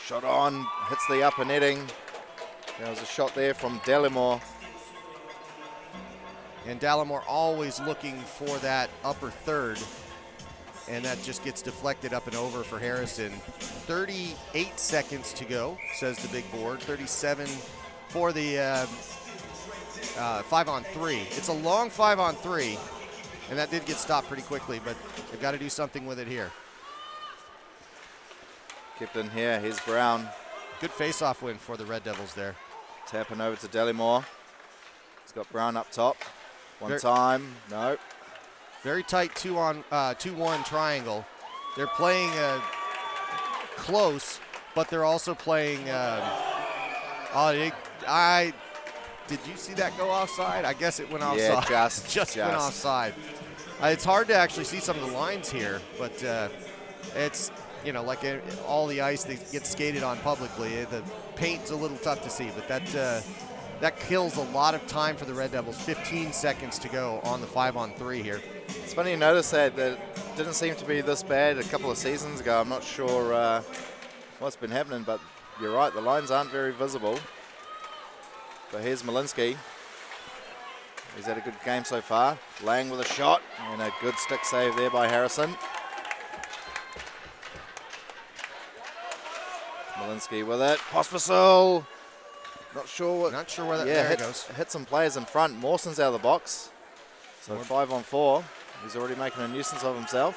Shot on, hits the upper netting. There was a shot there from Dallimore. And Dallimore always looking for that upper third. And that just gets deflected up and over for Harrison. 38 seconds to go, says the big board. 37 for the 5-on-3. It's a long 5-on-3, and that did get stopped pretty quickly, but they've got to do something with it here. Kept in here, here's Brown. Good face-off win for the Red Devils there. Tapping over to Dallimore. He's got Brown up top. One time, no. Very tight 2-1 triangle. They're playing close, but they're also playing. Did you see that go offside? I guess it went offside. Yeah, just went offside. It's hard to actually see some of the lines here, but it's, you know, like all the ice that gets skated on publicly. The paint's a little tough to see, but that kills a lot of time for the Red Devils. 15 seconds to go on the 5-on-3 here. It's funny you notice that didn't seem to be this bad a couple of seasons ago. I'm not sure what's been happening, but you're right, the lines aren't very visible. But here's Malinsky. He's had a good game so far. Lang with a shot and a good stick save there by Harrison. Malinsky with it. Pospisil. Not sure where that there goes. Hit some players in front. Mawson's out of the box. So 5-on-4. He's already making a nuisance of himself.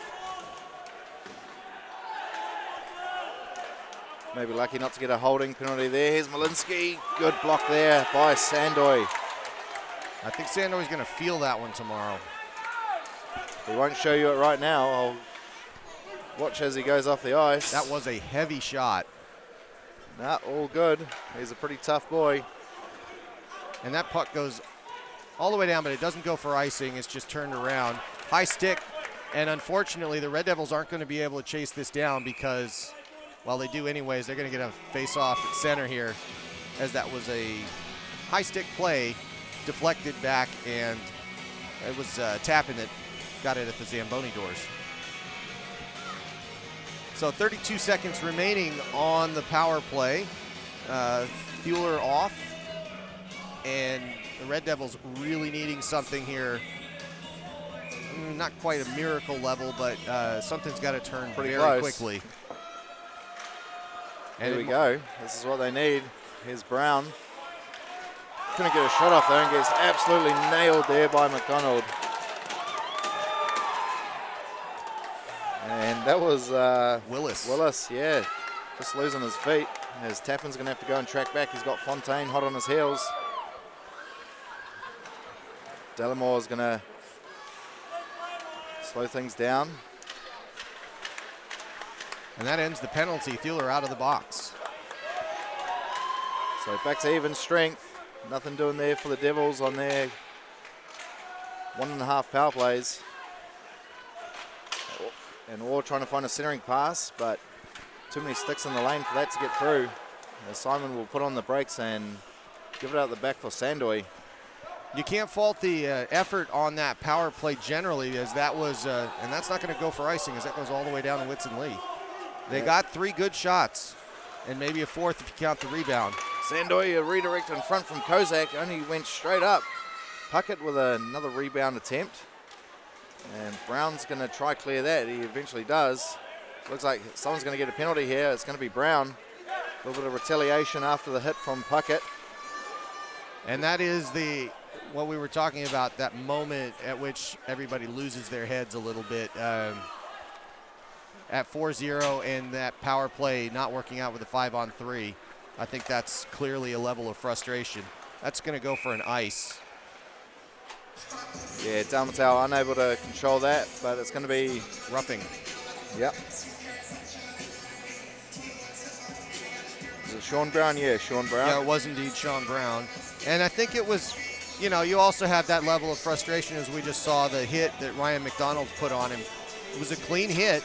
Maybe lucky not to get a holding penalty there. Here's Malinsky. Good block there by Sandoy. I think Sandoy's going to feel that one tomorrow. He won't show you it right now. I'll watch as he goes off the ice. That was a heavy shot. Nah, all good. He's a pretty tough boy. And that puck goes all the way down, but it doesn't go for icing. It's just turned around. High stick, and unfortunately, the Red Devils aren't going to be able to chase this down because, well, they do anyways. They're going to get a face-off at center here, as that was a high stick play, deflected back, and it was Tappan that got it at the Zamboni doors. So 32 seconds remaining on the power play. Fueller off, and The Red Devils really needing something here. Not quite a miracle level, but something's got to turn Pretty very close. quickly. Here we go. This is what they need. Here's Brown. Couldn't get a shot off there and gets absolutely nailed there by McDonald. And that was Willis. Willis, yeah, just losing his feet. As Tappan's going to have to go and track back. He's got Fontaine hot on his heels. Delamore's going to slow things down. And that ends the penalty. Thuler out of the box. So back to even strength. Nothing doing there for the Devils on their 1.5 power plays. And Orr trying to find a centering pass, but too many sticks in the lane for that to get through. Simon will put on the brakes and give it out the back for Sandoy. You can't fault the effort on that power play generally, as that was, and that's not going to go for icing, as that goes all the way down to Whitson Lee. They got 3 good shots, and maybe a 4th if you count the rebound. Sandoy, a redirect in front from Kozak, only went straight up. Puckett with another rebound attempt. And Brown's going to try clear that. He eventually does. Looks like someone's going to get a penalty here. It's going to be Brown. A little bit of retaliation after the hit from Puckett. And that is what we were talking about, that moment at which everybody loses their heads a little bit. At 4-0 and that power play not working out with a 5-on-3, I think that's clearly a level of frustration. That's going to go for an ice. Yeah, Dalmatau unable to control that, but it's going to be roughing. Yep. Is it Sean Brown? Yeah, Sean Brown. Yeah, it was indeed Sean Brown. And I think it was, you know, you also have that level of frustration as we just saw the hit that Ryan McDonald put on him. It was a clean hit,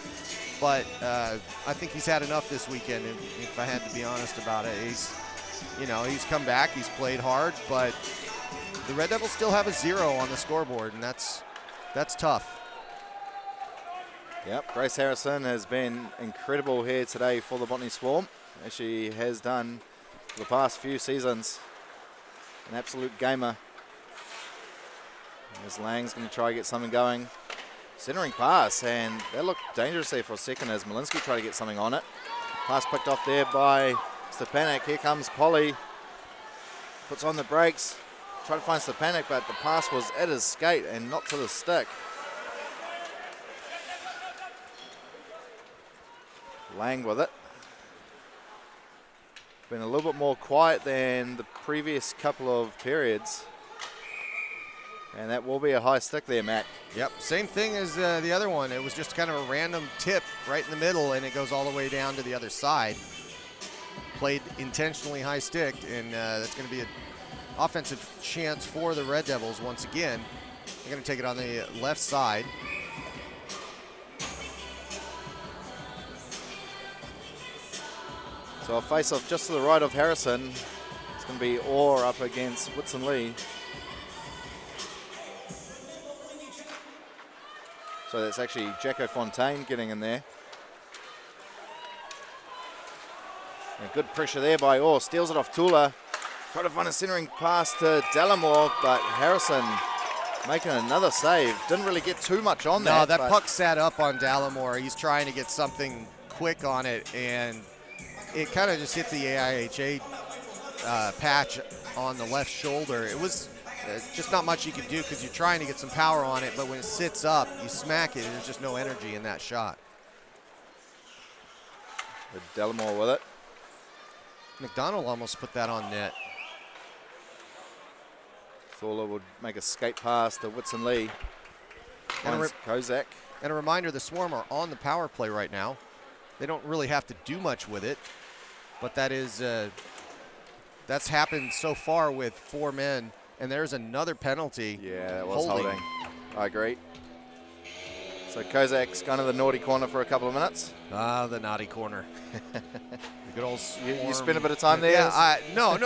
but I think he's had enough this weekend, if I had to be honest about it. He's come back, he's played hard, but the Red Devils still have a 0 on the scoreboard, and that's tough. Yep, Grace Harrison has been incredible here today for the Botany Swarm, as she has done for the past few seasons. An absolute gamer. As Lang's going to try to get something going. Centering pass, and that looked dangerous there for a second as Malinsky tried to get something on it. Pass picked off there by Stepanek. Here comes Polly. Puts on the brakes. Tried to find Stepanek, but the pass was at his skate and not to the stick. Lang with it. Been a little bit more quiet than the previous couple of periods. And that will be a high stick there, Matt. Yep, same thing as the other one. It was just kind of a random tip right in the middle, and it goes all the way down to the other side. Played intentionally high stick, and that's going to be an offensive chance for the Red Devils once again. They're going to take it on the left side. So a face-off just to the right of Harrison. It's going to be Orr up against Whitson Lee. So that's actually Jacko Fontaine getting in there. And good pressure there by Orr. Steals it off Tula. Try to find a centering pass to Delamore, but Harrison making another save. Didn't really get too much on that. No, that puck sat up on Delamore. He's trying to get something quick on it, and it kind of just hit the AIHA patch on the left shoulder. It was just not much you can do because you're trying to get some power on it, but when it sits up, you smack it, and there's just no energy in that shot. Delamore with it. McDonald almost put that on net. Thorler would make a skate pass to Whitson Lee. And Kozak. And a reminder, the Swarm are on the power play right now. They don't really have to do much with it, but that is that's happened so far with 4 men. And there's another penalty. Yeah, that was holding. I agree. So Kozak's gone to the naughty corner for a couple of minutes. Ah, the naughty corner. The good old Swarm. You spent a bit of time there? Yeah, no.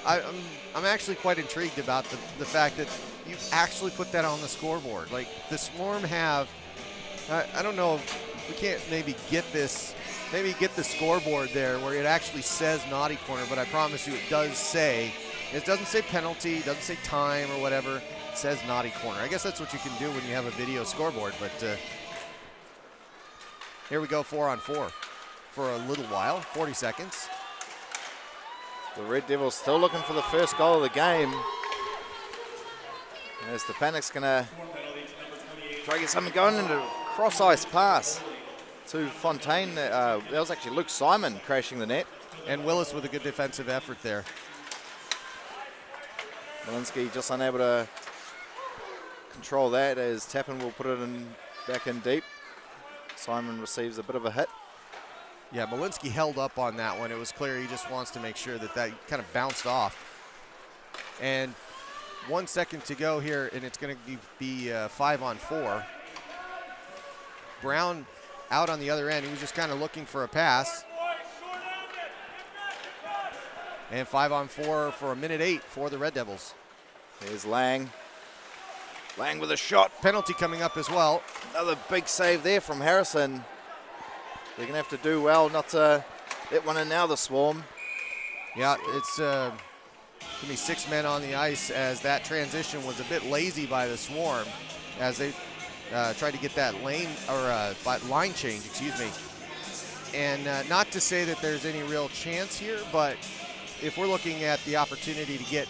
I'm actually quite intrigued about the fact that you actually put that on the scoreboard. Like, the Swarm have, I don't know, we can't maybe get the scoreboard there where it actually says naughty corner, but I promise you it does say It doesn't say penalty, doesn't say time or whatever. It says naughty corner. I guess that's what you can do when you have a video scoreboard, but here we go, 4-on-4 for a little while, 40 seconds. The Red Devils still looking for the first goal of the game. As Stepanic's going to try to get something going into a cross-ice pass to Fontaine. That was actually Luke Simon crashing the net. And Willis with a good defensive effort there. Malinsky just unable to control that as Tappan will put it back in deep. Simon receives a bit of a hit. Yeah, Malinsky held up on that one. It was clear he just wants to make sure that kind of bounced off. And 1 second to go here, and it's going to be 5-on-4. Brown out on the other end. He was just kind of looking for a pass. And 5-on-4 for a minute 8 for the Red Devils. Here's Lang. Lang with a shot. Penalty coming up as well. Another big save there from Harrison. They're going to have to do well not to let one in now, the Swarm. Yeah, it's going to be 6 men on the ice as that transition was a bit lazy by the Swarm as they tried to get that line change, excuse me. And not to say that there's any real chance here, but if we're looking at the opportunity to get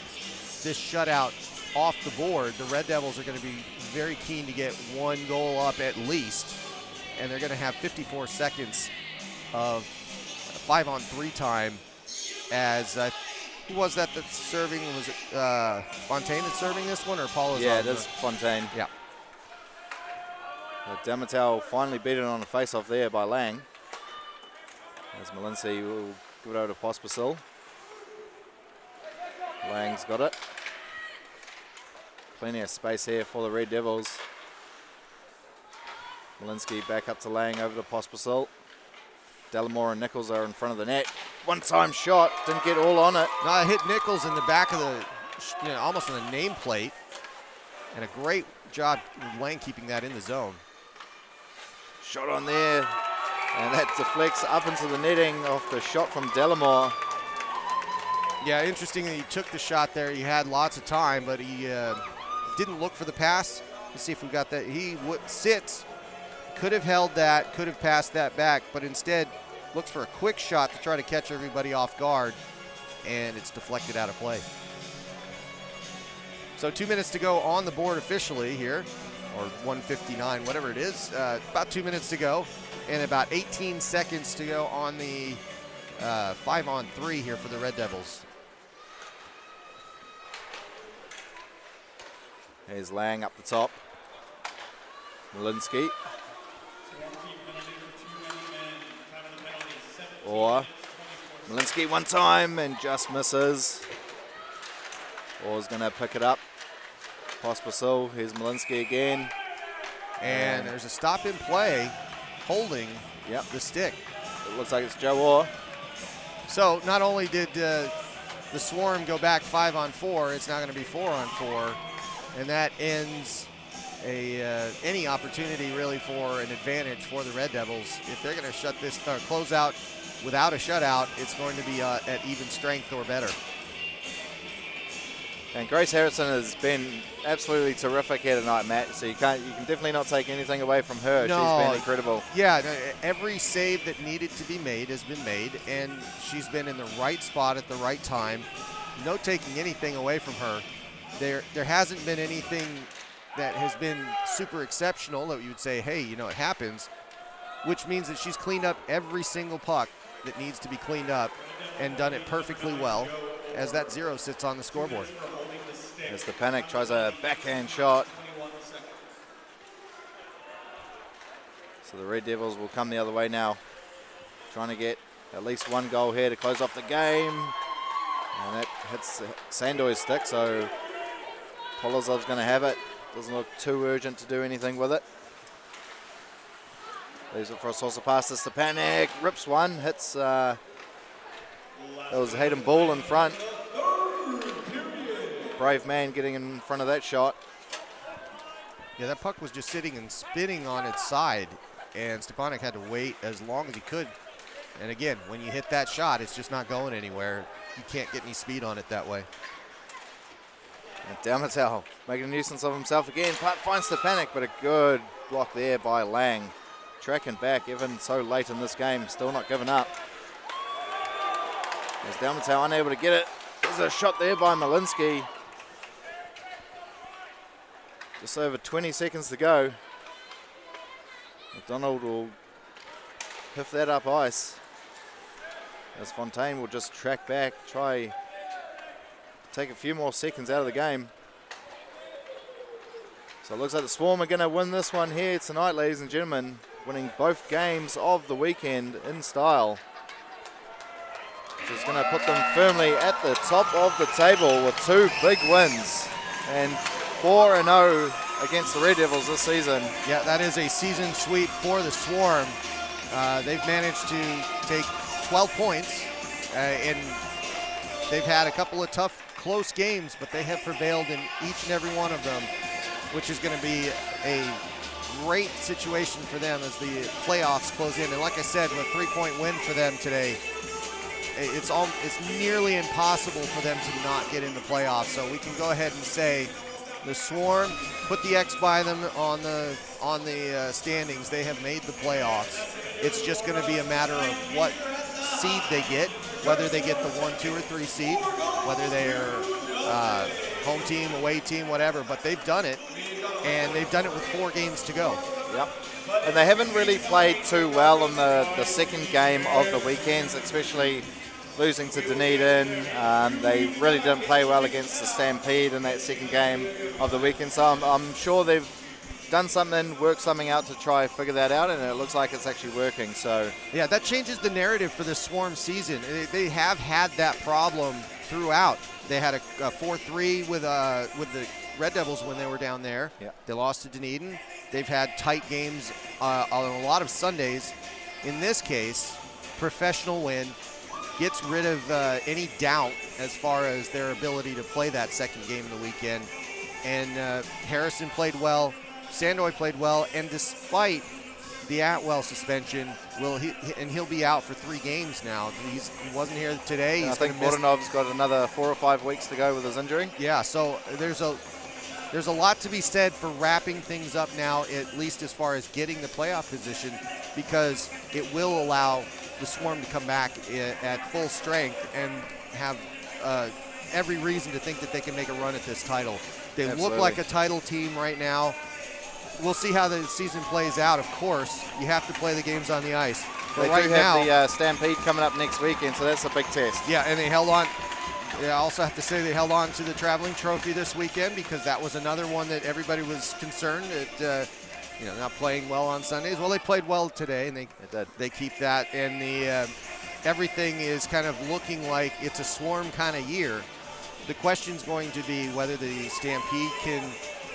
this shutout off the board, the Red Devils are going to be very keen to get 1 goal up at least, and they're going to have 54 seconds of 5-on-3 time as who was that that's serving? Was it Fontaine that's serving this one, or Paul? Yeah, it is Fontaine. Yeah. Damatel finally beat it on a face-off there by Lang. As Malinsky will give it over to Pospisil. Lang's got it. Plenty of space here for the Red Devils. Malinsky back up to Lang, over to Pospisil. Delamore and Nichols are in front of the net. One-time shot, didn't get all on it. No, it hit Nichols in the back of the, almost on the nameplate. And a great job with Lang keeping that in the zone. Shot on there, and that deflects up into the netting off the shot from Delamore. Yeah, interesting that he took the shot there. He had lots of time, but he didn't look for the pass. Let's see if we got that. He sits, could have held that, could have passed that back, but instead looks for a quick shot to try to catch everybody off guard, and it's deflected out of play. So 2 minutes to go on the board officially here, or 1:59, whatever it is. About 2 minutes to go, and about 18 seconds to go on the 5-on-3 here for the Red Devils. Here's Lang up the top. Malinsky. Or Malinsky one time and just misses. Orr's going to pick it up. Pospisil. Here's Malinsky again. And there's a stop in play holding the stick. It looks like it's Joe Orr. So not only did the Swarm go back 5-on-4, it's now going to be 4-on-4. And that ends any opportunity really for an advantage for the Red Devils. If they're going to shut this close out without a shutout, it's going to be at even strength or better. And Grace Harrison has been absolutely terrific here tonight, Matt. So you can definitely not take anything away from her. No, she's been incredible. Yeah, every save that needed to be made has been made, and she's been in the right spot at the right time. No taking anything away from her. There hasn't been anything that has been super exceptional that you would say, hey, it happens, which means that she's cleaned up every single puck that needs to be cleaned up and done it perfectly well as that 0 sits on the scoreboard. As the Panic tries a backhand shot. So the Red Devils will come the other way now, trying to get at least 1 goal here to close off the game. And that hits Sandoy's stick, so Polozov's going to have it. Doesn't look too urgent to do anything with it. Leaves it for a saucer pass to Stepanek. Rips one, hits, that was Hayden Ball in front. Brave man getting in front of that shot. Yeah, that puck was just sitting and spinning on its side, and Stepanek had to wait as long as he could. And again, when you hit that shot, it's just not going anywhere. You can't get any speed on it that way. And Dalmatau making a nuisance of himself again. Putt finds the panic, but a good block there by Lang. Tracking back even so late in this game, still not giving up. As Dalmatau unable to get it. There's a shot there by Malinsky. Just over 20 seconds to go. McDonald will piff that up ice. As Fontaine will just track back, try take a few more seconds out of the game. So it looks like the Swarm are going to win this one here tonight, ladies and gentlemen. Winning both games of the weekend in style. Which is going to put them firmly at the top of the table with 2 big wins. And 4-0 against the Red Devils this season. Yeah, that is a season sweep for the Swarm. They've managed to take 12 points, and they've had a couple of tough, close games, but they have prevailed in each and every one of them, which is going to be a great situation for them as the playoffs close in. And like I said, with a 3-point win for them today, it's nearly impossible for them to not get in the playoffs. So we can go ahead and say the Swarm, put the X by them on the standings. They have made the playoffs. It's just going to be a matter of what seed they get, whether they get the 1, 2, or 3 seed, whether they're home team, away team, whatever. But they've done it, and they've done it with 4 games to go. Yep. And they haven't really played too well in the second game of the weekends, especially losing to Dunedin. They really didn't play well against the Stampede in that second game of the weekend. So I'm sure they've done something, worked something out to try figure that out, and it looks like it's actually working. So yeah, that changes the narrative for the Swarm season. They have had that problem throughout. They had a 4-3 with the Red Devils when they were down there. Yeah. They lost to Dunedin. They've had tight games on a lot of Sundays. In this case, professional win gets rid of any doubt as far as their ability to play that second game of the weekend. And Harrison played well. Sandoy played well. And despite the Atwell suspension, he'll be out for 3 games now. He wasn't here today. I think Bordanov's got another 4 or 5 weeks to go with his injury. Yeah, so there's a lot to be said for wrapping things up now, at least as far as getting the playoff position, because it will allow the Swarm to come back at full strength and have every reason to think that they can make a run at this title. They Absolutely. look like a title team right now. We'll see how the season plays out. Of course, you have to play the games on the ice. But They right do now, have the Stampede coming up next weekend, so that's a big test. yeah, and they held on. Yeah, I also have to say they held on to the traveling trophy this weekend, because that was another one that everybody was concerned that not playing well on Sundays. Well, they played well today, and they keep that. And everything is kind of looking like it's a Swarm kind of year. The question's going to be whether the Stampede can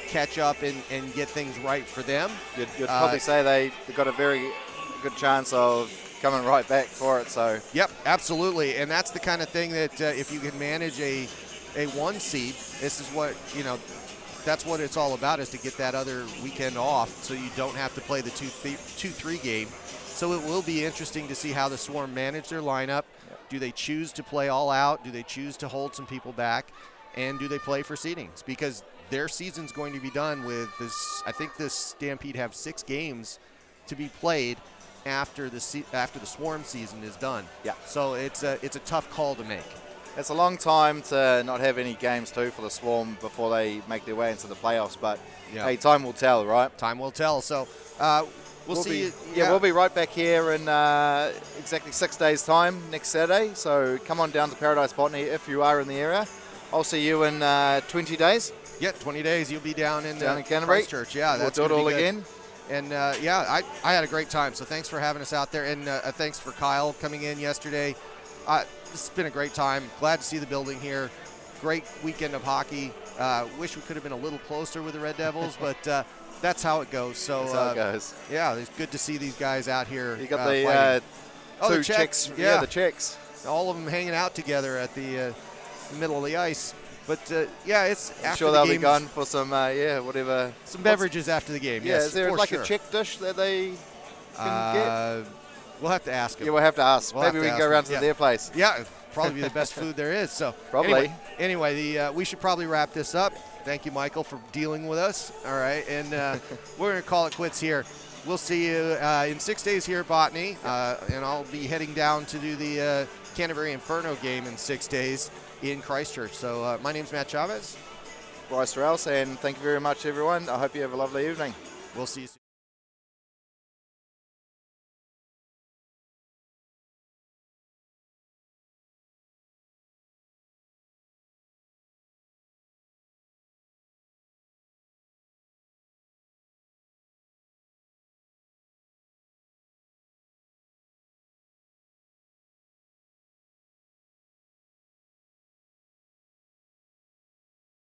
catch up and get things right for them. You'd probably say they've got a very good chance of coming right back for it. So yep, absolutely. And that's the kind of thing that if you can manage a 1 seed, this is what, that's what it's all about, is to get that other weekend off so you don't have to play the 2-3 game. So it will be interesting to see how the Swarm manage their lineup. Yep. Do they choose to play all out? Do they choose to hold some people back? And do they play for seedings? Because their season's going to be done with this. I think this Stampede have 6 games to be played after the Swarm season is done. Yeah. So it's a tough call to make. it's a long time to not have any games too for the Swarm before they make their way into the playoffs. But hey, time will tell, right? Time will tell. So we'll see. We'll be right back here in exactly 6 days' time next Saturday. So come on down to Paradise Botany if you are in the area. I'll see you in 20 days. Yeah, 20 days. You'll be down in Canterbury. Christchurch. Yeah, We'll that's do it gonna all be good. again. And I had a great time. So thanks for having us out there, and thanks for Kyle coming in yesterday. It's been a great time. Glad to see the building here. Great weekend of hockey. Wish we could have been a little closer with the Red Devils, but that's how it goes. So That's how it goes. Yeah, it's good to see these guys out here. You got the fighting. two the Czechs. Yeah, the Czechs. All of them hanging out together at the middle of the ice. But it's I'm after sure the they'll games, be gone for some whatever. some beverages after the game. Yeah, Yes, is there for like sure. a Czech dish that they can get? We'll have to ask them. Yeah, we'll have to ask. We'll Maybe have we to can go ask around them. to their place. Yeah, probably be the best food there is. So Probably. Anyway, we should probably wrap this up. Thank you, Michael, for dealing with us. All right, and we're going to call it quits here. We'll see you in 6 days here at Botany, and I'll be heading down to do the Canterbury Inferno game in 6 days in Christchurch. So my name's Matt Chavez. Bryce Rouse, and thank you very much, everyone. I hope you have a lovely evening. We'll see you soon.